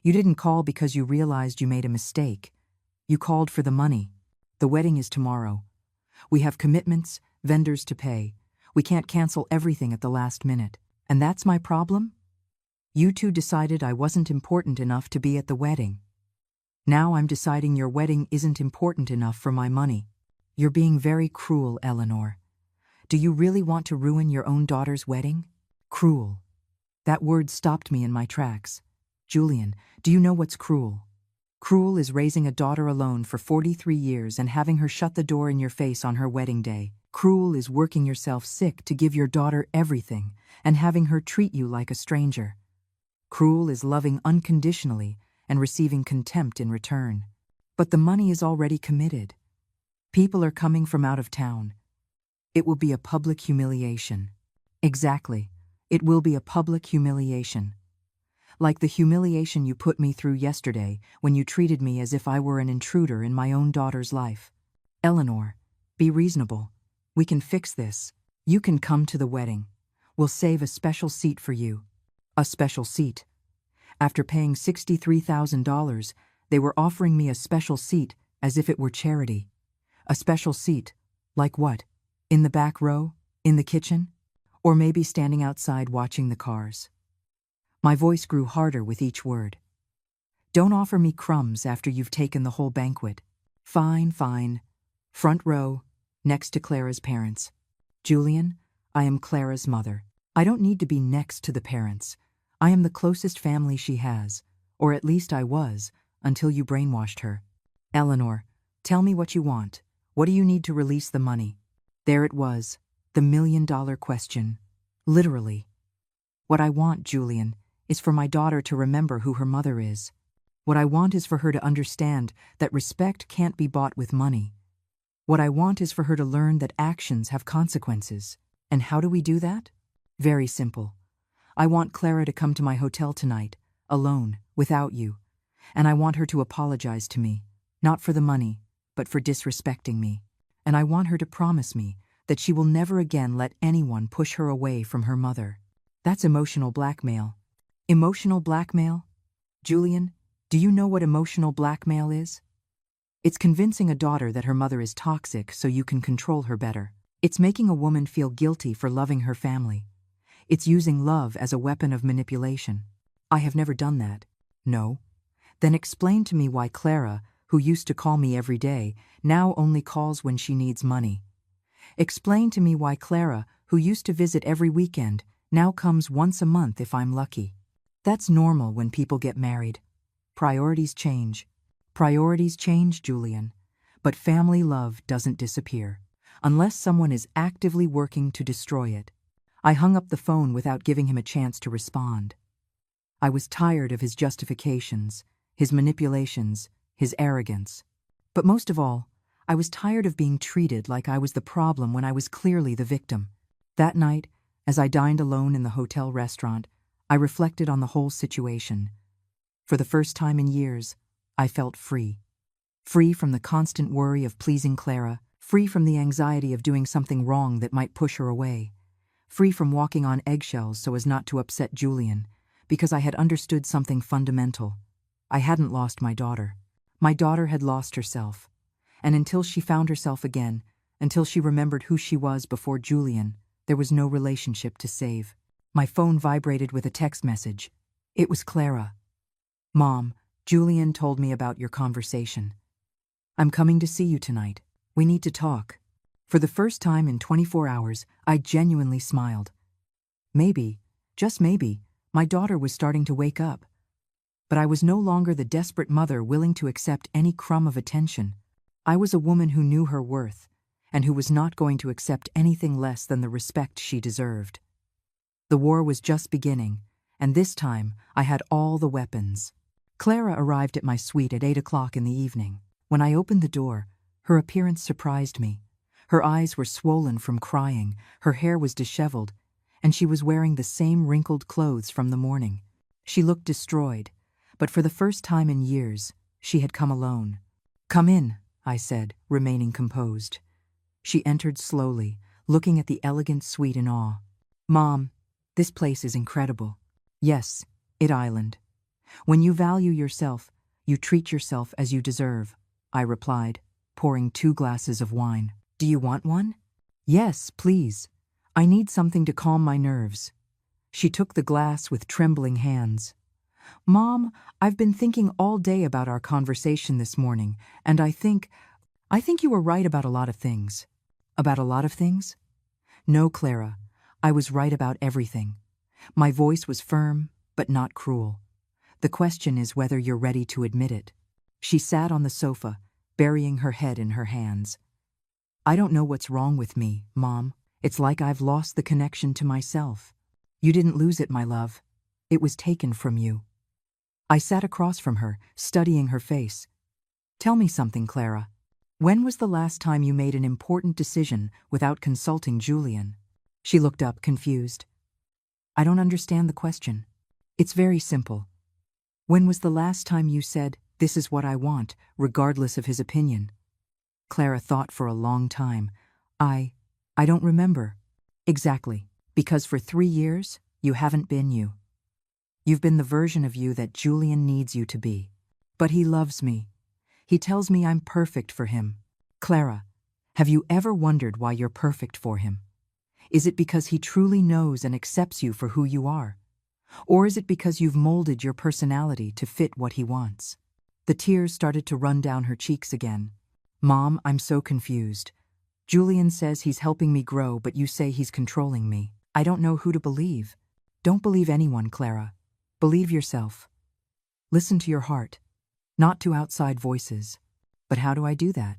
You didn't call because you realized you made a mistake. You called for the money. The wedding is tomorrow. We have commitments, vendors to pay. We can't cancel everything at the last minute. And that's my problem? You two decided I wasn't important enough to be at the wedding. Now I'm deciding your wedding isn't important enough for my money. You're being very cruel, Eleanor. Do you really want to ruin your own daughter's wedding? Cruel. That word stopped me in my tracks. Julian, do you know what's cruel? Cruel is raising a daughter alone for 43 years and having her shut the door in your face on her wedding day. Cruel is working yourself sick to give your daughter everything and having her treat you like a stranger. Cruel is loving unconditionally and receiving contempt in return. But the money is already committed. People are coming from out of town. It will be a public humiliation. Exactly. It will be a public humiliation. Like the humiliation you put me through yesterday when you treated me as if I were an intruder in my own daughter's life. Eleanor, be reasonable. We can fix this. You can come to the wedding. We'll save a special seat for you. A special seat. After paying $63,000, they were offering me a special seat as if it were charity. A special seat. Like what? In the back row? In the kitchen? Or maybe standing outside watching the cars? My voice grew harder with each word. Don't offer me crumbs after you've taken the whole banquet. Fine, fine. Front row, next to Clara's parents. Julian, I am Clara's mother. I don't need to be next to the parents. I am the closest family she has, or at least I was, until you brainwashed her. Eleanor, tell me what you want. What do you need to release the money? There it was, the million-dollar question. Literally. What I want, Julian, is for my daughter to remember who her mother is. What I want is for her to understand that respect can't be bought with money. What I want is for her to learn that actions have consequences. And how do we do that? Very simple. I want Clara to come to my hotel tonight, alone, without you. And I want her to apologize to me, not for the money, but for disrespecting me. And I want her to promise me that she will never again let anyone push her away from her mother. That's emotional blackmail. Emotional blackmail? Julian, do you know what emotional blackmail is? It's convincing a daughter that her mother is toxic so you can control her better. It's making a woman feel guilty for loving her family. It's using love as a weapon of manipulation. I have never done that. No? Then explain to me why Clara, who used to call me every day, now only calls when she needs money. Explain to me why Clara, who used to visit every weekend, now comes once a month if I'm lucky. That's normal when people get married. Priorities change. Priorities change, Julian. But family love doesn't disappear, unless someone is actively working to destroy it. I hung up the phone without giving him a chance to respond. I was tired of his justifications, his manipulations, his arrogance. But most of all, I was tired of being treated like I was the problem when I was clearly the victim. That night, as I dined alone in the hotel restaurant, I reflected on the whole situation. For the first time in years, I felt free. Free from the constant worry of pleasing Clara, free from the anxiety of doing something wrong that might push her away, free from walking on eggshells so as not to upset Julian, because I had understood something fundamental. I hadn't lost my daughter. My daughter had lost herself. And until she found herself again, until she remembered who she was before Julian, there was no relationship to save. My phone vibrated with a text message. It was Clara. Mom, Julian told me about your conversation. I'm coming to see you tonight. We need to talk. For the first time in 24 hours, I genuinely smiled. Maybe, just maybe, my daughter was starting to wake up. But I was no longer the desperate mother willing to accept any crumb of attention. I was a woman who knew her worth, and who was not going to accept anything less than the respect she deserved. The war was just beginning, and this time I had all the weapons. Clara arrived at my suite at 8 o'clock in the evening. When I opened the door, her appearance surprised me. Her eyes were swollen from crying, her hair was disheveled, and she was wearing the same wrinkled clothes from the morning. She looked destroyed, but for the first time in years, she had come alone. "Come in," I said, remaining composed. She entered slowly, looking at the elegant suite in awe. "Mom, this place is incredible." "Yes, it island. When you value yourself, you treat yourself as you deserve," I replied, pouring 2 glasses of wine. "Do you want one?" "Yes, please. I need something to calm my nerves." She took the glass with trembling hands. "Mom, I've been thinking all day about our conversation this morning, and I think you were right about a lot of things." "About a lot of things?" "No, Clara, I was right about everything." My voice was firm, but not cruel. "The question is whether you're ready to admit it." She sat on the sofa, burying her head in her hands. I don't know what's wrong with me, Mom. It's like I've lost the connection to myself. You didn't lose it, my love. It was taken from you. I sat across from her, studying her face. Tell me something, Clara. When was the last time you made an important decision without consulting Julian? She looked up, confused. I don't understand the question. It's very simple. When was the last time you said, "This is what I want," regardless of his opinion? Clara thought for a long time. I don't remember. Exactly. Because for 3 years, you haven't been you. You've been the version of you that Julian needs you to be. But he loves me. He tells me I'm perfect for him. Clara, have you ever wondered why you're perfect for him? Is it because he truly knows and accepts you for who you are? Or is it because you've molded your personality to fit what he wants? The tears started to run down her cheeks again. Mom, I'm so confused. Julian says he's helping me grow, but you say he's controlling me. I don't know who to believe. Don't believe anyone, Clara. Believe yourself. Listen to your heart, not to outside voices. But how do I do that?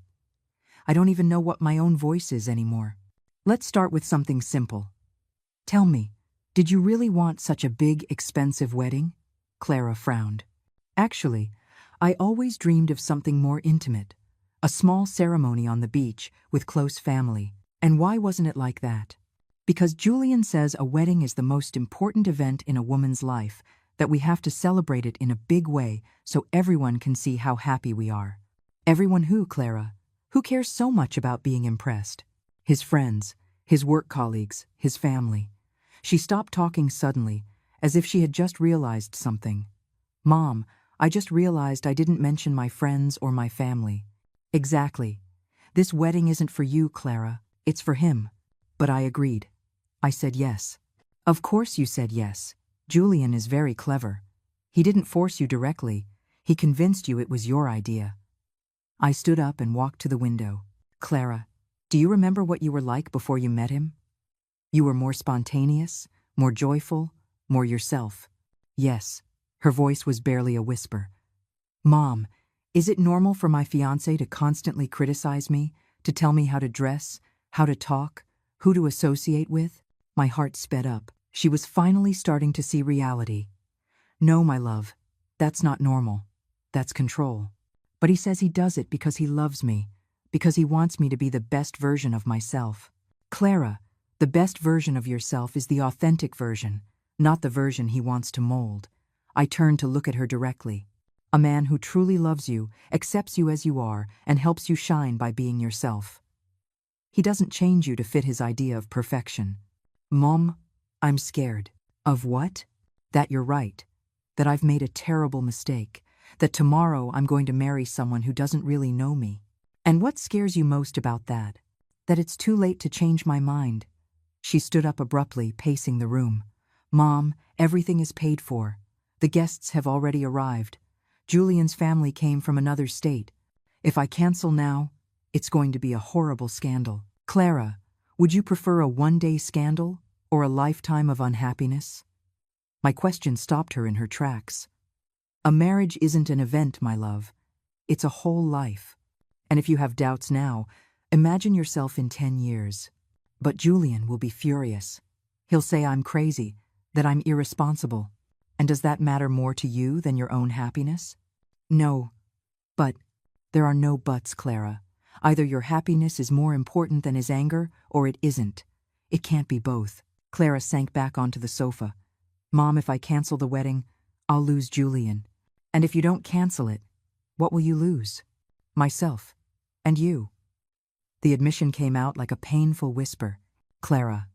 I don't even know what my own voice is anymore. Let's start with something simple. Tell me, did you really want such a big, expensive wedding? Clara frowned. Actually, I always dreamed of something more intimate. A small ceremony on the beach with close family. And why wasn't it like that? Because Julian says a wedding is the most important event in a woman's life, that we have to celebrate it in a big way so everyone can see how happy we are. Everyone who, Clara? Who cares so much about being impressed? His friends, his work colleagues, his family. She stopped talking suddenly, as if she had just realized something. Mom, I just realized I didn't mention my friends or my family. Exactly. This wedding isn't for you, Clara. It's for him. But I agreed. I said yes. Of course you said yes. Julian is very clever. He didn't force you directly. He convinced you it was your idea. I stood up and walked to the window. Clara, do you remember what you were like before you met him? You were more spontaneous, more joyful, more yourself. Yes. Her voice was barely a whisper. Mom, is it normal for my fiancé to constantly criticize me, to tell me how to dress, how to talk, who to associate with? My heart sped up. She was finally starting to see reality. No, my love, that's not normal. That's control. But he says he does it because he loves me, because he wants me to be the best version of myself. Clara, the best version of yourself is the authentic version, not the version he wants to mold. I turned to look at her directly. A man who truly loves you, accepts you as you are, and helps you shine by being yourself. He doesn't change you to fit his idea of perfection. Mom, I'm scared. Of what? That you're right. That I've made a terrible mistake. That tomorrow I'm going to marry someone who doesn't really know me. And what scares you most about that? That it's too late to change my mind. She stood up abruptly, pacing the room. Mom, everything is paid for. The guests have already arrived. Julian's family came from another state. If I cancel now, it's going to be a horrible scandal. Clara, would you prefer a one-day scandal or a lifetime of unhappiness? My question stopped her in her tracks. A marriage isn't an event, my love. It's a whole life. And if you have doubts now, imagine yourself in 10 years. But Julian will be furious. He'll say I'm crazy, that I'm irresponsible. And does that matter more to you than your own happiness? No. But there are no buts, Clara. Either your happiness is more important than his anger, or it isn't. It can't be both. Clara sank back onto the sofa. Mom, if I cancel the wedding, I'll lose Julian. And if you don't cancel it, what will you lose? Myself. And you. The admission came out like a painful whisper. Clara,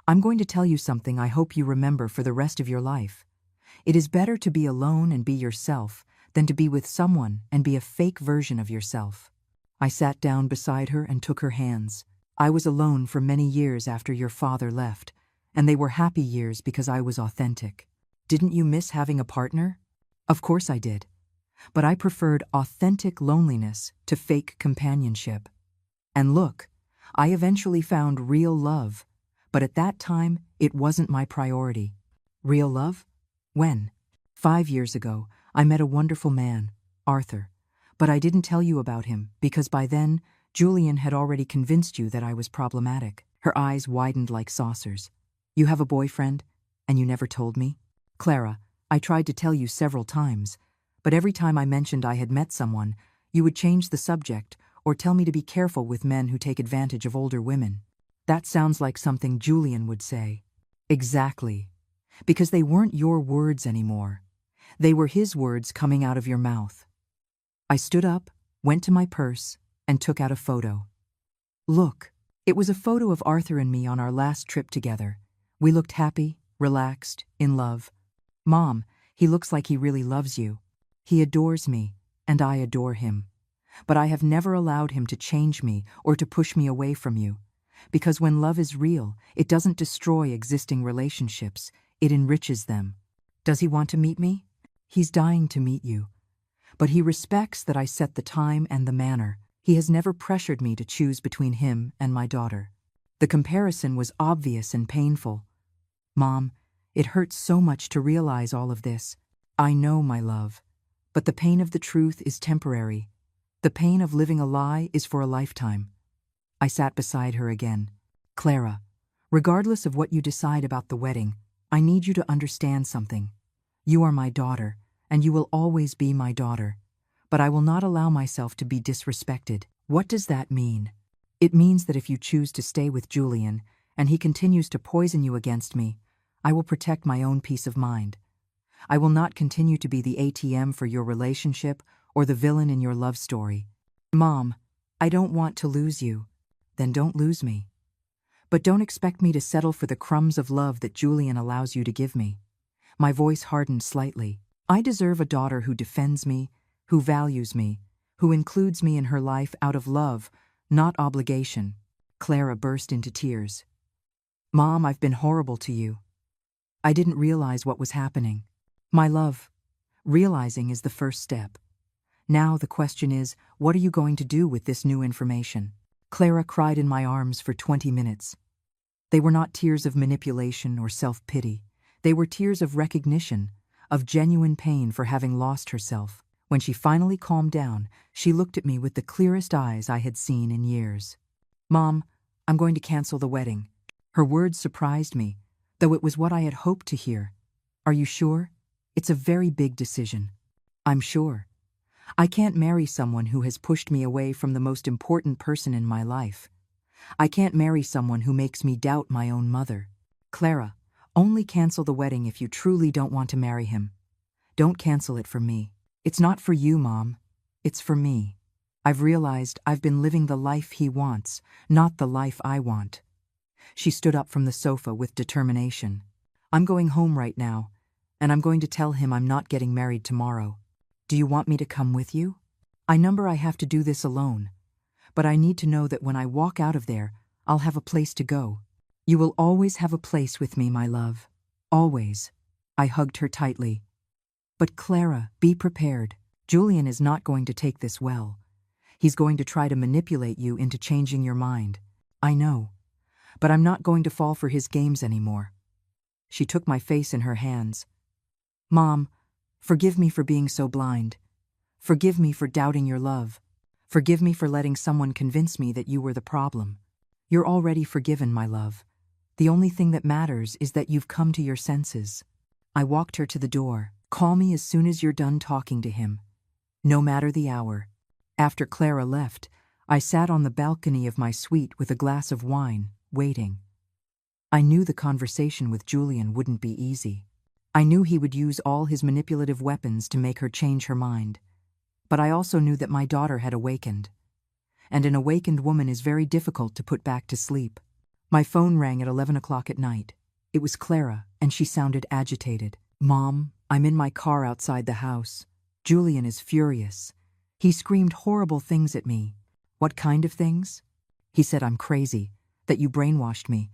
I'm going to tell you something I hope you remember for the rest of your life. It is better to be alone and be yourself than to be with someone and be a fake version of yourself. I sat down beside her and took her hands. I was alone for many years after your father left, and they were happy years because I was authentic. Didn't you miss having a partner? Of course I did. But I preferred authentic loneliness to fake companionship. And look, I eventually found real love, but at that time, it wasn't my priority. Real love? When? 5 years ago, I met a wonderful man, Arthur. But I didn't tell you about him because by then, Julian had already convinced you that I was problematic. Her eyes widened like saucers. You have a boyfriend, and you never told me? Clara, I tried to tell you several times, but every time I mentioned I had met someone, you would change the subject or tell me to be careful with men who take advantage of older women. That sounds like something Julian would say. Exactly. Because they weren't your words anymore. They were his words coming out of your mouth. I stood up, went to my purse, and took out a photo. Look, it was a photo of Arthur and me on our last trip together. We looked happy, relaxed, in love. Mom, he looks like he really loves you. He adores me, and I adore him. But I have never allowed him to change me or to push me away from you. Because when love is real, it doesn't destroy existing relationships, it enriches them. Does he want to meet me? He's dying to meet you. But he respects that I set the time and the manner. He has never pressured me to choose between him and my daughter. The comparison was obvious and painful. Mom, it hurts so much to realize all of this. I know, my love. But the pain of the truth is temporary. The pain of living a lie is for a lifetime. I sat beside her again. Clara, regardless of what you decide about the wedding, I need you to understand something. You are my daughter, and you will always be my daughter. But I will not allow myself to be disrespected. What does that mean? It means that if you choose to stay with Julian, and he continues to poison you against me, I will protect my own peace of mind. I will not continue to be the ATM for your relationship or the villain in your love story. Mom, I don't want to lose you. Then don't lose me. But don't expect me to settle for the crumbs of love that Julian allows you to give me. My voice hardened slightly. I deserve a daughter who defends me, who values me, who includes me in her life out of love, not obligation. Clara burst into tears. Mom, I've been horrible to you. I didn't realize what was happening. My love, realizing is the first step. Now the question is, what are you going to do with this new information? Clara cried in my arms for 20 minutes. They were not tears of manipulation or self-pity. They were tears of recognition, of genuine pain for having lost herself. When she finally calmed down, she looked at me with the clearest eyes I had seen in years. Mom, I'm going to cancel the wedding. Her words surprised me, though it was what I had hoped to hear. Are you sure? It's a very big decision. I'm sure. I can't marry someone who has pushed me away from the most important person in my life. I can't marry someone who makes me doubt my own mother. Clara, only cancel the wedding if you truly don't want to marry him. Don't cancel it for me. It's not for you, Mom. It's for me. I've realized I've been living the life he wants, not the life I want. She stood up from the sofa with determination. I'm going home right now, and I'm going to tell him I'm not getting married tomorrow. Do you want me to come with you? I have to do this alone, but I need to know that when I walk out of there, I'll have a place to go. You will always have a place with me, my love. Always. I hugged her tightly. But Clara, be prepared. Julian is not going to take this well. He's going to try to manipulate you into changing your mind. I know. But I'm not going to fall for his games anymore. She took my face in her hands. Mom, forgive me for being so blind. Forgive me for doubting your love. Forgive me for letting someone convince me that you were the problem. You're already forgiven, my love. The only thing that matters is that you've come to your senses. I walked her to the door. Call me as soon as you're done talking to him. No matter the hour. After Clara left, I sat on the balcony of my suite with a glass of wine, waiting. I knew the conversation with Julian wouldn't be easy. I knew he would use all his manipulative weapons to make her change her mind. But I also knew that my daughter had awakened. And an awakened woman is very difficult to put back to sleep. My phone rang at 11 o'clock at night. It was Clara, and she sounded agitated. Mom, I'm in my car outside the house. Julian is furious. He screamed horrible things at me. What kind of things? He said I'm crazy, that you brainwashed me,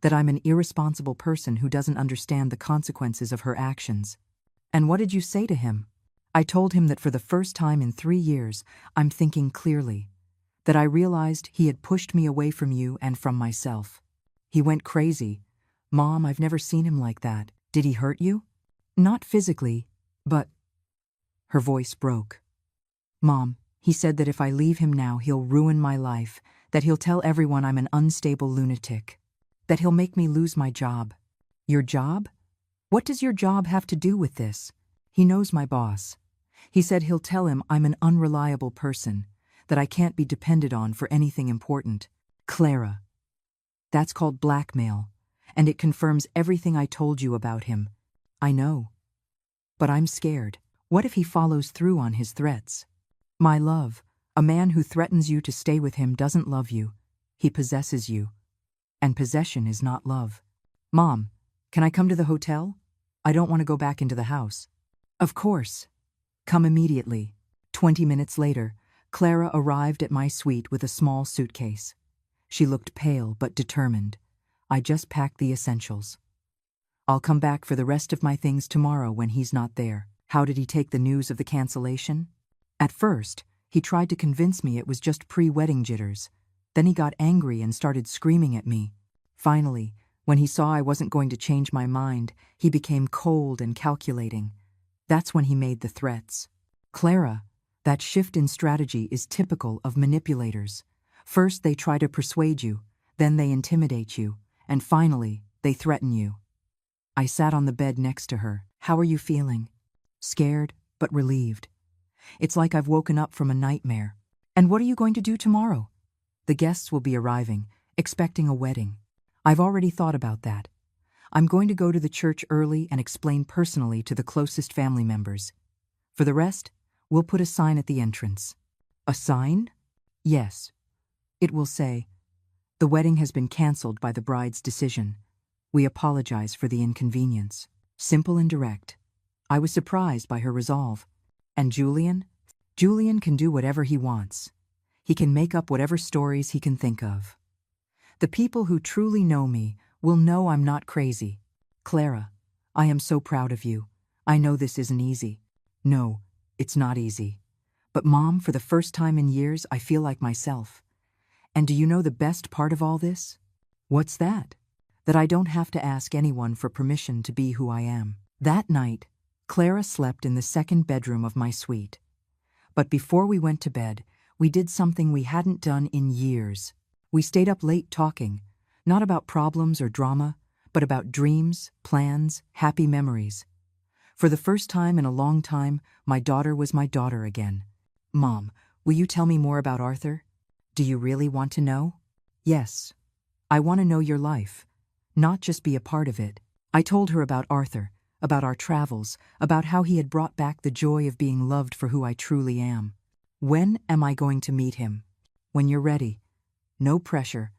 that I'm an irresponsible person who doesn't understand the consequences of her actions. And what did you say to him? I told him that for the first time in 3 years, I'm thinking clearly, that I realized he had pushed me away from you and from myself. He went crazy. Mom, I've never seen him like that. Did he hurt you? Not physically, but... Her voice broke. Mom, He said that if I leave him now, he'll ruin my life, that he'll tell everyone I'm an unstable lunatic, that he'll make me lose my job. Your job? What does your job have to do with this? He knows my boss. He said he'll tell him I'm an unreliable person, that I can't be depended on for anything important. Clara. That's called blackmail, and it confirms everything I told you about him. I know. But I'm scared. What if he follows through on his threats? My love, a man who threatens you to stay with him doesn't love you. He possesses you. And possession is not love. Mom, can I come to the hotel? I don't want to go back into the house. Of course. Come immediately. 20 minutes later, Clara arrived at my suite with a small suitcase. She looked pale but determined. I just packed the essentials. I'll come back for the rest of my things tomorrow when he's not there. How did he take the news of the cancellation? At first, he tried to convince me it was just pre-wedding jitters. Then he got angry and started screaming at me. Finally, when he saw I wasn't going to change my mind, he became cold and calculating. That's when he made the threats. Clara, that shift in strategy is typical of manipulators. First they try to persuade you, then they intimidate you, and finally, they threaten you. I sat on the bed next to her. How are you feeling? Scared, but relieved. It's like I've woken up from a nightmare. And what are you going to do tomorrow? The guests will be arriving, expecting a wedding. I've already thought about that. I'm going to go to the church early and explain personally to the closest family members. For the rest, we'll put a sign at the entrance. A sign? Yes. It will say, "The wedding has been cancelled by the bride's decision. We apologize for the inconvenience." Simple and direct. I was surprised by her resolve. And Julian? Julian can do whatever he wants. He can make up whatever stories he can think of. The people who truly know me will know I'm not crazy. Clara, I am so proud of you. I know this isn't easy. No, it's not easy. But Mom, for the first time in years, I feel like myself. And do you know the best part of all this? What's that? That I don't have to ask anyone for permission to be who I am. That night, Clara slept in the second bedroom of my suite. But before we went to bed, we did something we hadn't done in years. We stayed up late talking, not about problems or drama, but about dreams, plans, happy memories. For the first time in a long time, my daughter was my daughter again. Mom, will you tell me more about Arthur? Do you really want to know? Yes. I want to know your life, not just be a part of it. I told her about Arthur, about our travels, about how he had brought back the joy of being loved for who I truly am. When am I going to meet him? When you're ready. No pressure,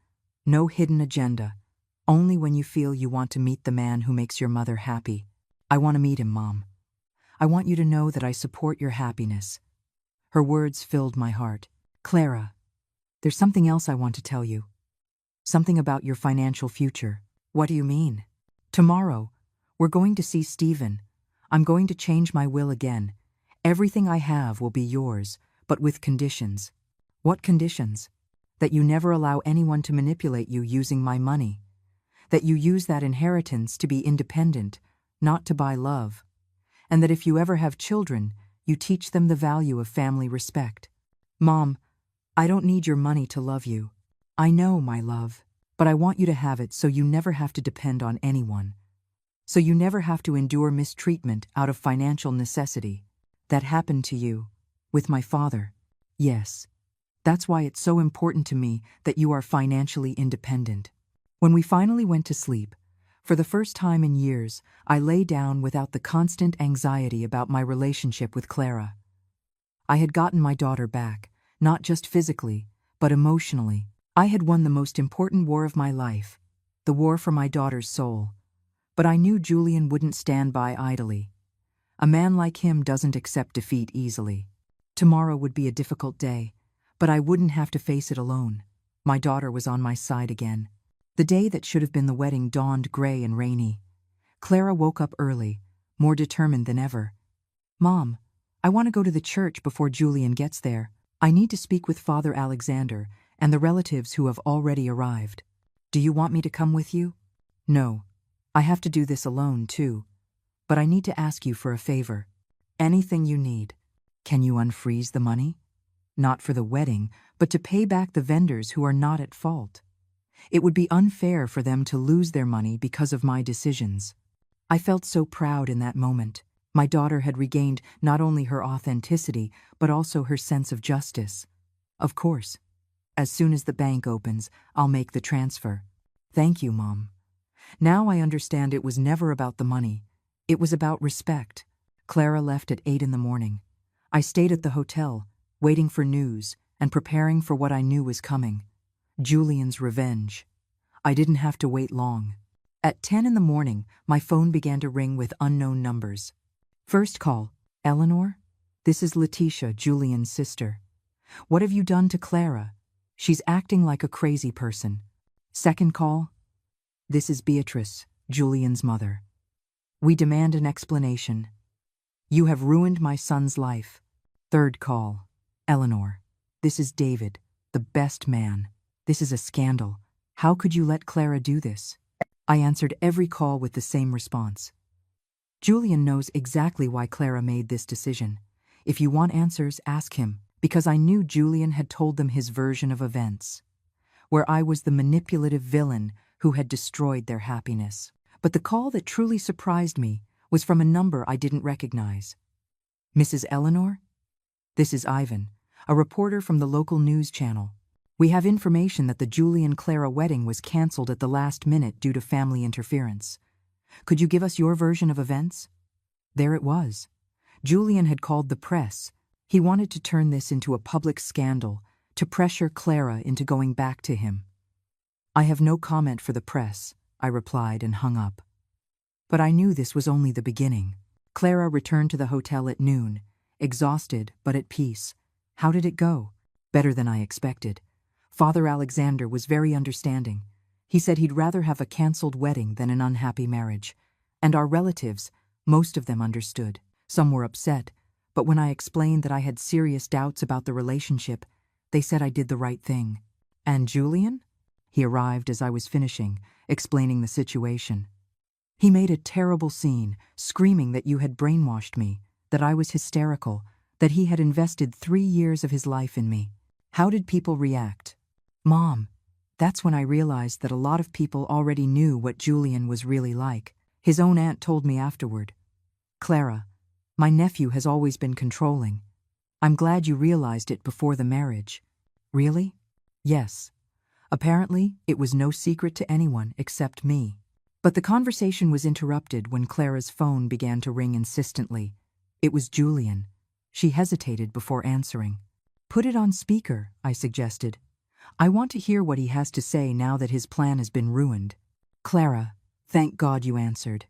no hidden agenda. Only when you feel you want to meet the man who makes your mother happy. I want to meet him, Mom. I want you to know that I support your happiness. Her words filled my heart. Clara, there's something else I want to tell you. Something about your financial future. What do you mean? Tomorrow, we're going to see Stephen. I'm going to change my will again. Everything I have will be yours, but with conditions. What conditions? That you never allow anyone to manipulate you using my money. That you use that inheritance to be independent, not to buy love. And that if you ever have children, you teach them the value of family respect. Mom, I don't need your money to love you. I know, my love, but I want you to have it so you never have to depend on anyone. So you never have to endure mistreatment out of financial necessity. That happened to you, with my father. Yes. That's why it's so important to me that you are financially independent. When we finally went to sleep, for the first time in years, I lay down without the constant anxiety about my relationship with Clara. I had gotten my daughter back, not just physically, but emotionally. I had won the most important war of my life, the war for my daughter's soul. But I knew Julian wouldn't stand by idly. A man like him doesn't accept defeat easily. Tomorrow would be a difficult day, but I wouldn't have to face it alone. My daughter was on my side again. The day that should have been the wedding dawned gray and rainy. Clara woke up early, more determined than ever. Mom, I want to go to the church before Julian gets there. I need to speak with Father Alexander and the relatives who have already arrived. Do you want me to come with you? No. I have to do this alone, too. But I need to ask you for a favor. Anything you need. Can you unfreeze the money? not for the wedding, but to pay back the vendors who are not at fault. It would be unfair for them to lose their money because of my decisions. I felt so proud in that moment. My daughter had regained not only her authenticity, but also her sense of justice. Of course, as soon as the bank opens, I'll make the transfer. Thank you, Mom. Now I understand it was never about the money. It was about respect. Clara left at 8 in the morning. I stayed at the hotel, waiting for news and preparing for what I knew was coming. Julian's revenge. I didn't have to wait long. At 10 in the morning, my phone began to ring with unknown numbers. First call, Eleanor? This is Letitia, Julian's sister. What have you done to Clara? She's acting like a crazy person. Second call, this is Beatrice, Julian's mother. We demand an explanation. You have ruined my son's life. Third call, Eleanor. This is David, the best man. This is a scandal. How could you let Clara do this? I answered every call with the same response. Julian knows exactly why Clara made this decision. If you want answers, ask him, because I knew Julian had told them his version of events, where I was the manipulative villain who had destroyed their happiness. But the call that truly surprised me was from a number I didn't recognize. Mrs. Eleanor? This is Ivan, a reporter from the local news channel. We have information that the Julian-Clara wedding was canceled at the last minute due to family interference. Could you give us your version of events? There it was. Julian had called the press. He wanted to turn this into a public scandal, to pressure Clara into going back to him. I have no comment for the press, I replied and hung up. But I knew this was only the beginning. Clara returned to the hotel at noon, exhausted but at peace. How did it go? Better than I expected. Father Alexander was very understanding. He said he'd rather have a canceled wedding than an unhappy marriage. And our relatives, most of them understood. Some were upset, but when I explained that I had serious doubts about the relationship, they said I did the right thing. And Julian? He arrived as I was finishing, explaining the situation. He made a terrible scene, screaming that you had brainwashed me, that I was hysterical, that he had invested 3 years of his life in me. How did people react? Mom, that's when I realized that a lot of people already knew what Julian was really like. His own aunt told me afterward. Clara, my nephew has always been controlling. I'm glad you realized it before the marriage. Really? Yes. Apparently, it was no secret to anyone except me. But the conversation was interrupted when Clara's phone began to ring insistently. It was Julian. She hesitated before answering. Put it on speaker, I suggested. I want to hear what he has to say now that his plan has been ruined. Clara, thank God you answered.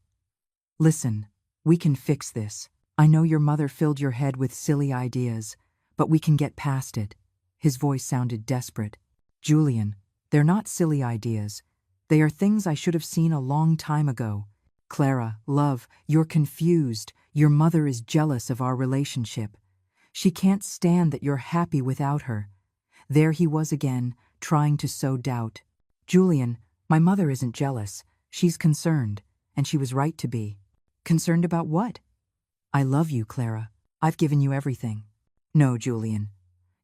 Listen, we can fix this. I know your mother filled your head with silly ideas, but we can get past it. His voice sounded desperate. Julian, they're not silly ideas. They are things I should have seen a long time ago. Clara, love, you're confused. Your mother is jealous of our relationship. She can't stand that you're happy without her. There he was again, trying to sow doubt. Julian, my mother isn't jealous. She's concerned, and she was right to be. Concerned about what? I love you, Clara. I've given you everything. No, Julian.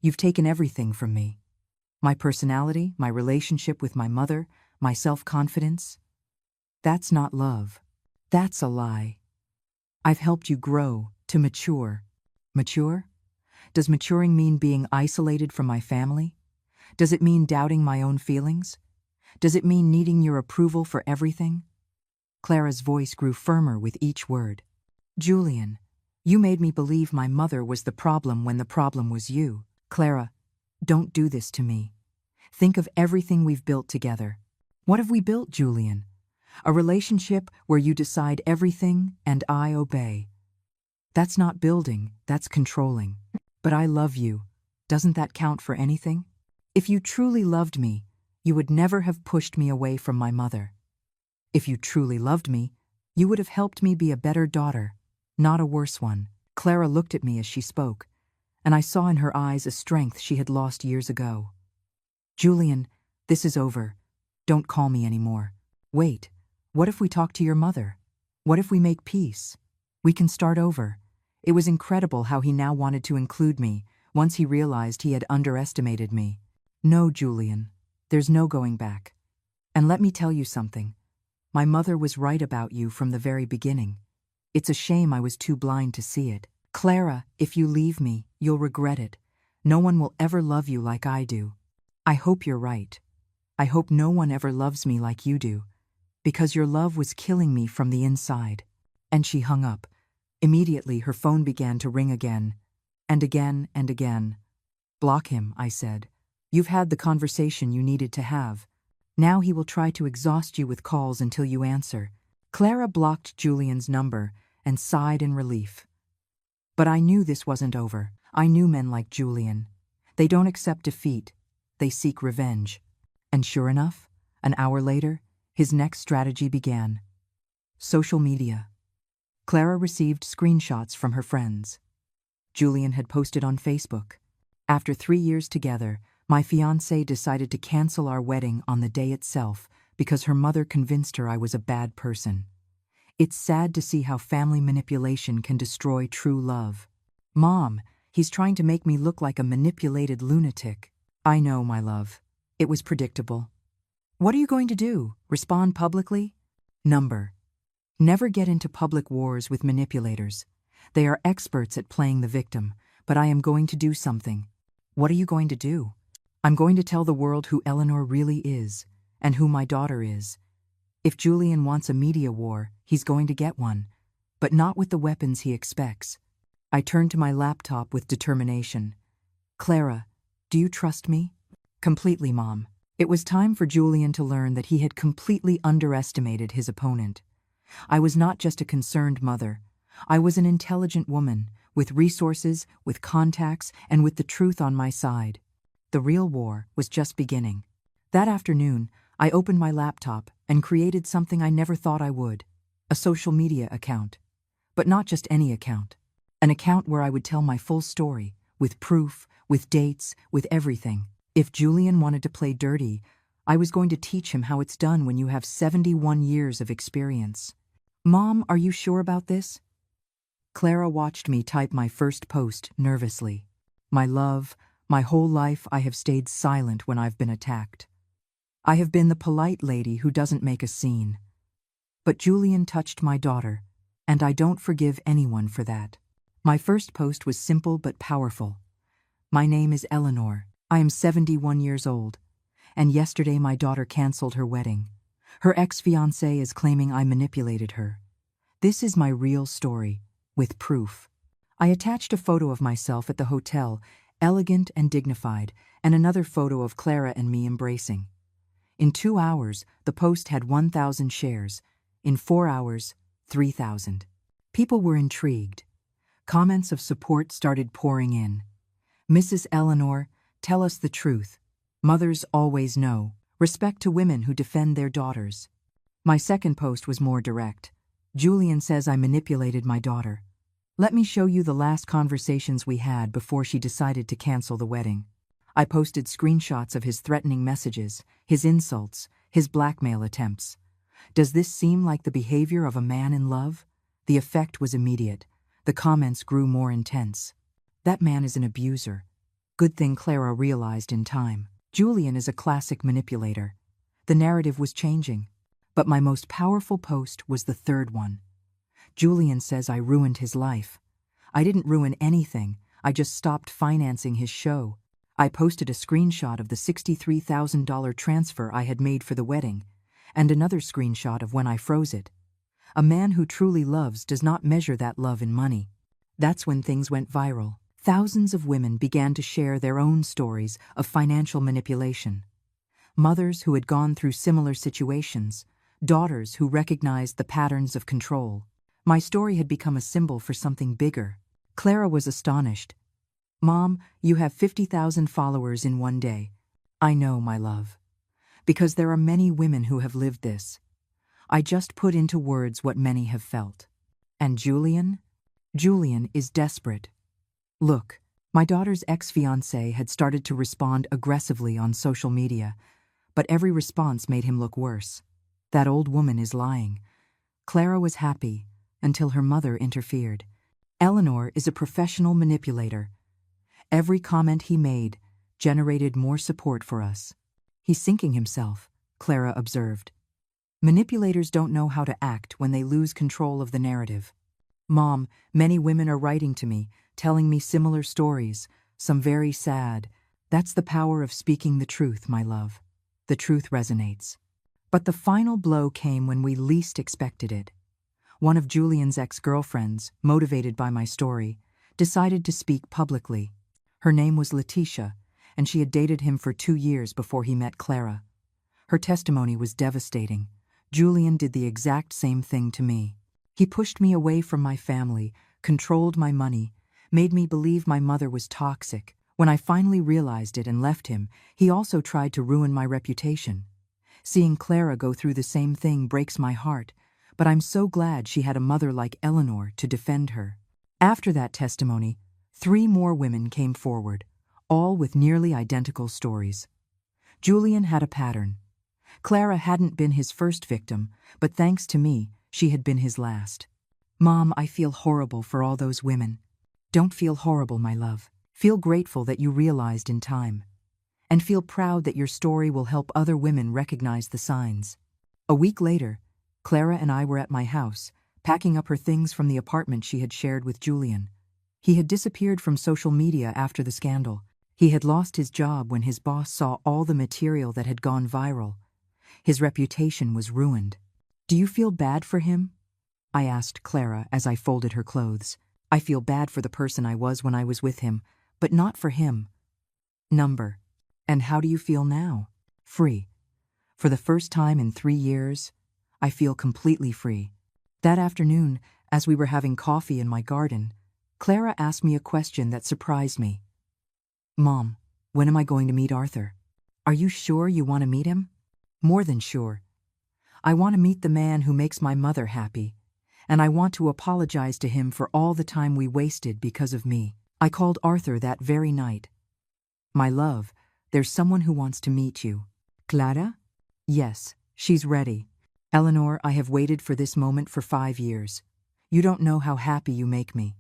You've taken everything from me. My personality, my relationship with my mother, my self-confidence. That's not love. That's a lie. I've helped you grow, to mature. Mature? Does maturing mean being isolated from my family? Does it mean doubting my own feelings? Does it mean needing your approval for everything? Clara's voice grew firmer with each word. Julian, you made me believe my mother was the problem when the problem was you. Clara, don't do this to me. Think of everything we've built together. What have we built, Julian? A relationship where you decide everything and I obey. That's not building, that's controlling. But I love you. Doesn't that count for anything? If you truly loved me, you would never have pushed me away from my mother. If you truly loved me, you would have helped me be a better daughter, not a worse one. Clara looked at me as she spoke, and I saw in her eyes a strength she had lost years ago. Julian, this is over. Don't call me anymore. Wait, what if we talk to your mother? What if we make peace? We can start over. It was incredible how he now wanted to include me, once he realized he had underestimated me. No, Julian, there's no going back. And let me tell you something. My mother was right about you from the very beginning. It's a shame I was too blind to see it. Clara, if you leave me, you'll regret it. No one will ever love you like I do. I hope you're right. I hope no one ever loves me like you do, because your love was killing me from the inside. And she hung up. Immediately her phone began to ring again, and again and again. Block him, I said. You've had the conversation you needed to have. Now he will try to exhaust you with calls until you answer. Clara blocked Julian's number and sighed in relief. But I knew this wasn't over. I knew men like Julian. They don't accept defeat. They seek revenge. And sure enough, an hour later, his next strategy began. Social media. Clara received screenshots from her friends. Julian had posted on Facebook. After 3 years together, my fiancé decided to cancel our wedding on the day itself because her mother convinced her I was a bad person. It's sad to see how family manipulation can destroy true love. Mom, he's trying to make me look like a manipulated lunatic. I know, my love. It was predictable. What are you going to do? Respond publicly? Number. Never get into public wars with manipulators. They are experts at playing the victim, but I am going to do something. What are you going to do? I'm going to tell the world who Eleanor really is, and who my daughter is. If Julian wants a media war, he's going to get one, but not with the weapons he expects. I turned to my laptop with determination. Clara, do you trust me? Completely, Mom. It was time for Julian to learn that he had completely underestimated his opponent. I was not just a concerned mother. I was an intelligent woman, with resources, with contacts, and with the truth on my side. The real war was just beginning. That afternoon, I opened my laptop and created something I never thought I would. A social media account. But not just any account. An account where I would tell my full story, with proof, with dates, with everything. If Julian wanted to play dirty, I was going to teach him how it's done when you have 71 years of experience. Mom, are you sure about this? Clara watched me type my first post nervously. My love, my whole life I have stayed silent when I've been attacked. I have been the polite lady who doesn't make a scene. But Julian touched my daughter, and I don't forgive anyone for that. My first post was simple but powerful. My name is Eleanor. I am 71 years old, and yesterday my daughter canceled her wedding. Her ex-fiancé is claiming I manipulated her. This is my real story, with proof. I attached a photo of myself at the hotel, elegant and dignified, and another photo of Clara and me embracing. In 2 hours, the post had 1,000 shares. In 4 hours, 3,000. People were intrigued. Comments of support started pouring in. Mrs. Eleanor, tell us the truth. Mothers always know. Respect to women who defend their daughters. My second post was more direct. Julian says I manipulated my daughter. Let me show you the last conversations we had before she decided to cancel the wedding. I posted screenshots of his threatening messages, his insults, his blackmail attempts. Does this seem like the behavior of a man in love? The effect was immediate. The comments grew more intense. That man is an abuser. Good thing Clara realized in time. Julian is a classic manipulator. The narrative was changing. But my most powerful post was the third one. Julian says I ruined his life. I didn't ruin anything. I just stopped financing his show. I posted a screenshot of the $63,000 transfer I had made for the wedding, and another screenshot of when I froze it. A man who truly loves does not measure that love in money. That's when things went viral. Thousands of women began to share their own stories of financial manipulation. Mothers who had gone through similar situations, daughters who recognized the patterns of control. My story had become a symbol for something bigger. Clara was astonished. Mom, you have 50,000 followers in one day. I know, my love. Because there are many women who have lived this. I just put into words what many have felt. And Julian? Julian is desperate. Look, my daughter's ex-fiancé had started to respond aggressively on social media, but every response made him look worse. That old woman is lying. Clara was happy until her mother interfered. Eleanor is a professional manipulator. Every comment he made generated more support for us. He's sinking himself, Clara observed. Manipulators don't know how to act when they lose control of the narrative. Mom, many women are writing to me, telling me similar stories, some very sad. That's the power of speaking the truth, my love. The truth resonates. But the final blow came when we least expected it. One of Julian's ex-girlfriends, motivated by my story, decided to speak publicly. Her name was Letitia, and she had dated him for 2 years before he met Clara. Her testimony was devastating. Julian did the exact same thing to me. He pushed me away from my family, controlled my money, made me believe my mother was toxic. When I finally realized it and left him, he also tried to ruin my reputation. Seeing Clara go through the same thing breaks my heart, but I'm so glad she had a mother like Eleanor to defend her. After that testimony, 3 more women came forward, all with nearly identical stories. Julian had a pattern. Clara hadn't been his first victim, but thanks to me, she had been his last. Mom, I feel horrible for all those women. Don't feel horrible, my love. Feel grateful that you realized in time. And feel proud that your story will help other women recognize the signs. A week later, Clara and I were at my house, packing up her things from the apartment she had shared with Julian. He had disappeared from social media after the scandal. He had lost his job when his boss saw all the material that had gone viral. His reputation was ruined. Do you feel bad for him? I asked Clara as I folded her clothes. I feel bad for the person I was when I was with him, but not for him. Number. And how do you feel now? Free. For the first time in 3 years, I feel completely free. That afternoon, as we were having coffee in my garden, Clara asked me a question that surprised me. Mom, when am I going to meet Arthur? Are you sure you want to meet him? More than sure. I want to meet the man who makes my mother happy, and I want to apologize to him for all the time we wasted because of me. I called Arthur that very night. My love, there's someone who wants to meet you. Clara? Yes, she's ready. Eleanor, I have waited for this moment for 5 years. You don't know how happy you make me.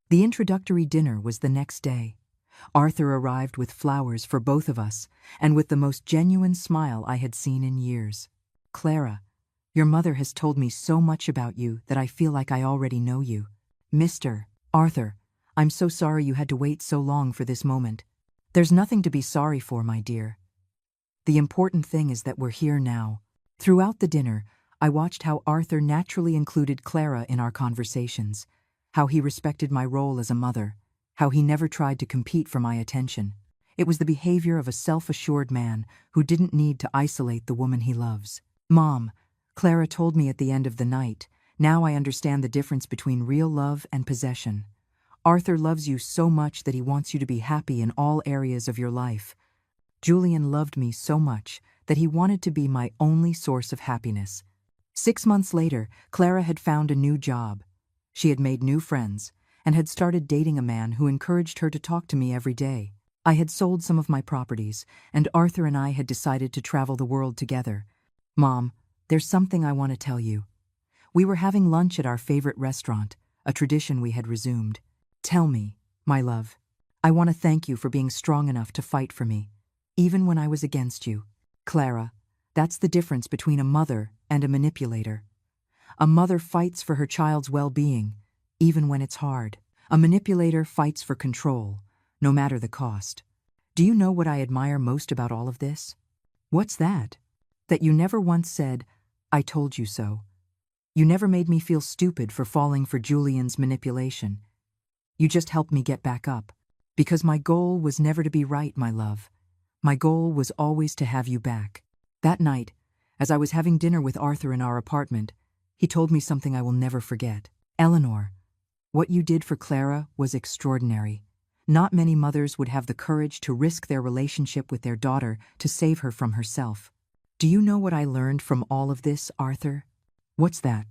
The introductory dinner was the next day. Arthur arrived with flowers for both of us, and with the most genuine smile I had seen in years. Clara, your mother has told me so much about you that I feel like I already know you. Mr. Arthur, I'm so sorry you had to wait so long for this moment. There's nothing to be sorry for, my dear. The important thing is that we're here now. Throughout the dinner, I watched how Arthur naturally included Clara in our conversations, how he respected my role as a mother, how he never tried to compete for my attention. It was the behavior of a self-assured man who didn't need to isolate the woman he loves. Mom, Clara told me at the end of the night, now I understand the difference between real love and possession. Arthur loves you so much that he wants you to be happy in all areas of your life. Julian loved me so much that he wanted to be my only source of happiness. 6 months later, Clara had found a new job. She had made new friends and had started dating a man who encouraged her to talk to me every day. I had sold some of my properties, and Arthur and I had decided to travel the world together. Mom, there's something I want to tell you. We were having lunch at our favorite restaurant, a tradition we had resumed. Tell me, my love, I want to thank you for being strong enough to fight for me, even when I was against you. Clara, that's the difference between a mother and a manipulator. A mother fights for her child's well-being, even when it's hard. A manipulator fights for control, no matter the cost. Do you know what I admire most about all of this? What's that? That you never once said, I told you so. You never made me feel stupid for falling for Julian's manipulation. You just helped me get back up. Because my goal was never to be right, my love. My goal was always to have you back. That night, as I was having dinner with Arthur in our apartment, he told me something I will never forget. Eleanor, what you did for Clara was extraordinary. Not many mothers would have the courage to risk their relationship with their daughter to save her from herself. Do you know what I learned from all of this, Arthur? What's that?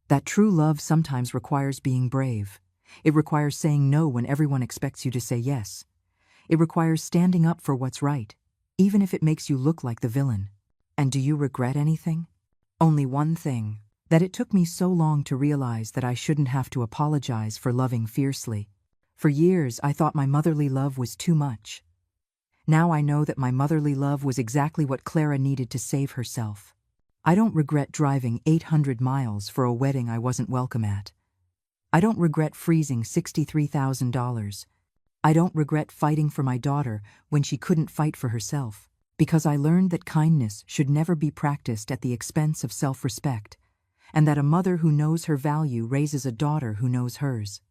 That true love sometimes requires being brave. It requires saying no when everyone expects you to say yes. It requires standing up for what's right, even if it makes you look like the villain. And do you regret anything? Only one thing, that it took me so long to realize that I shouldn't have to apologize for loving fiercely. For years, I thought my motherly love was too much. Now I know that my motherly love was exactly what Clara needed to save herself. I don't regret driving 800 miles for a wedding I wasn't welcome at. I don't regret freezing $63,000. I don't regret fighting for my daughter when she couldn't fight for herself, because I learned that kindness should never be practiced at the expense of self-respect, and that a mother who knows her value raises a daughter who knows hers.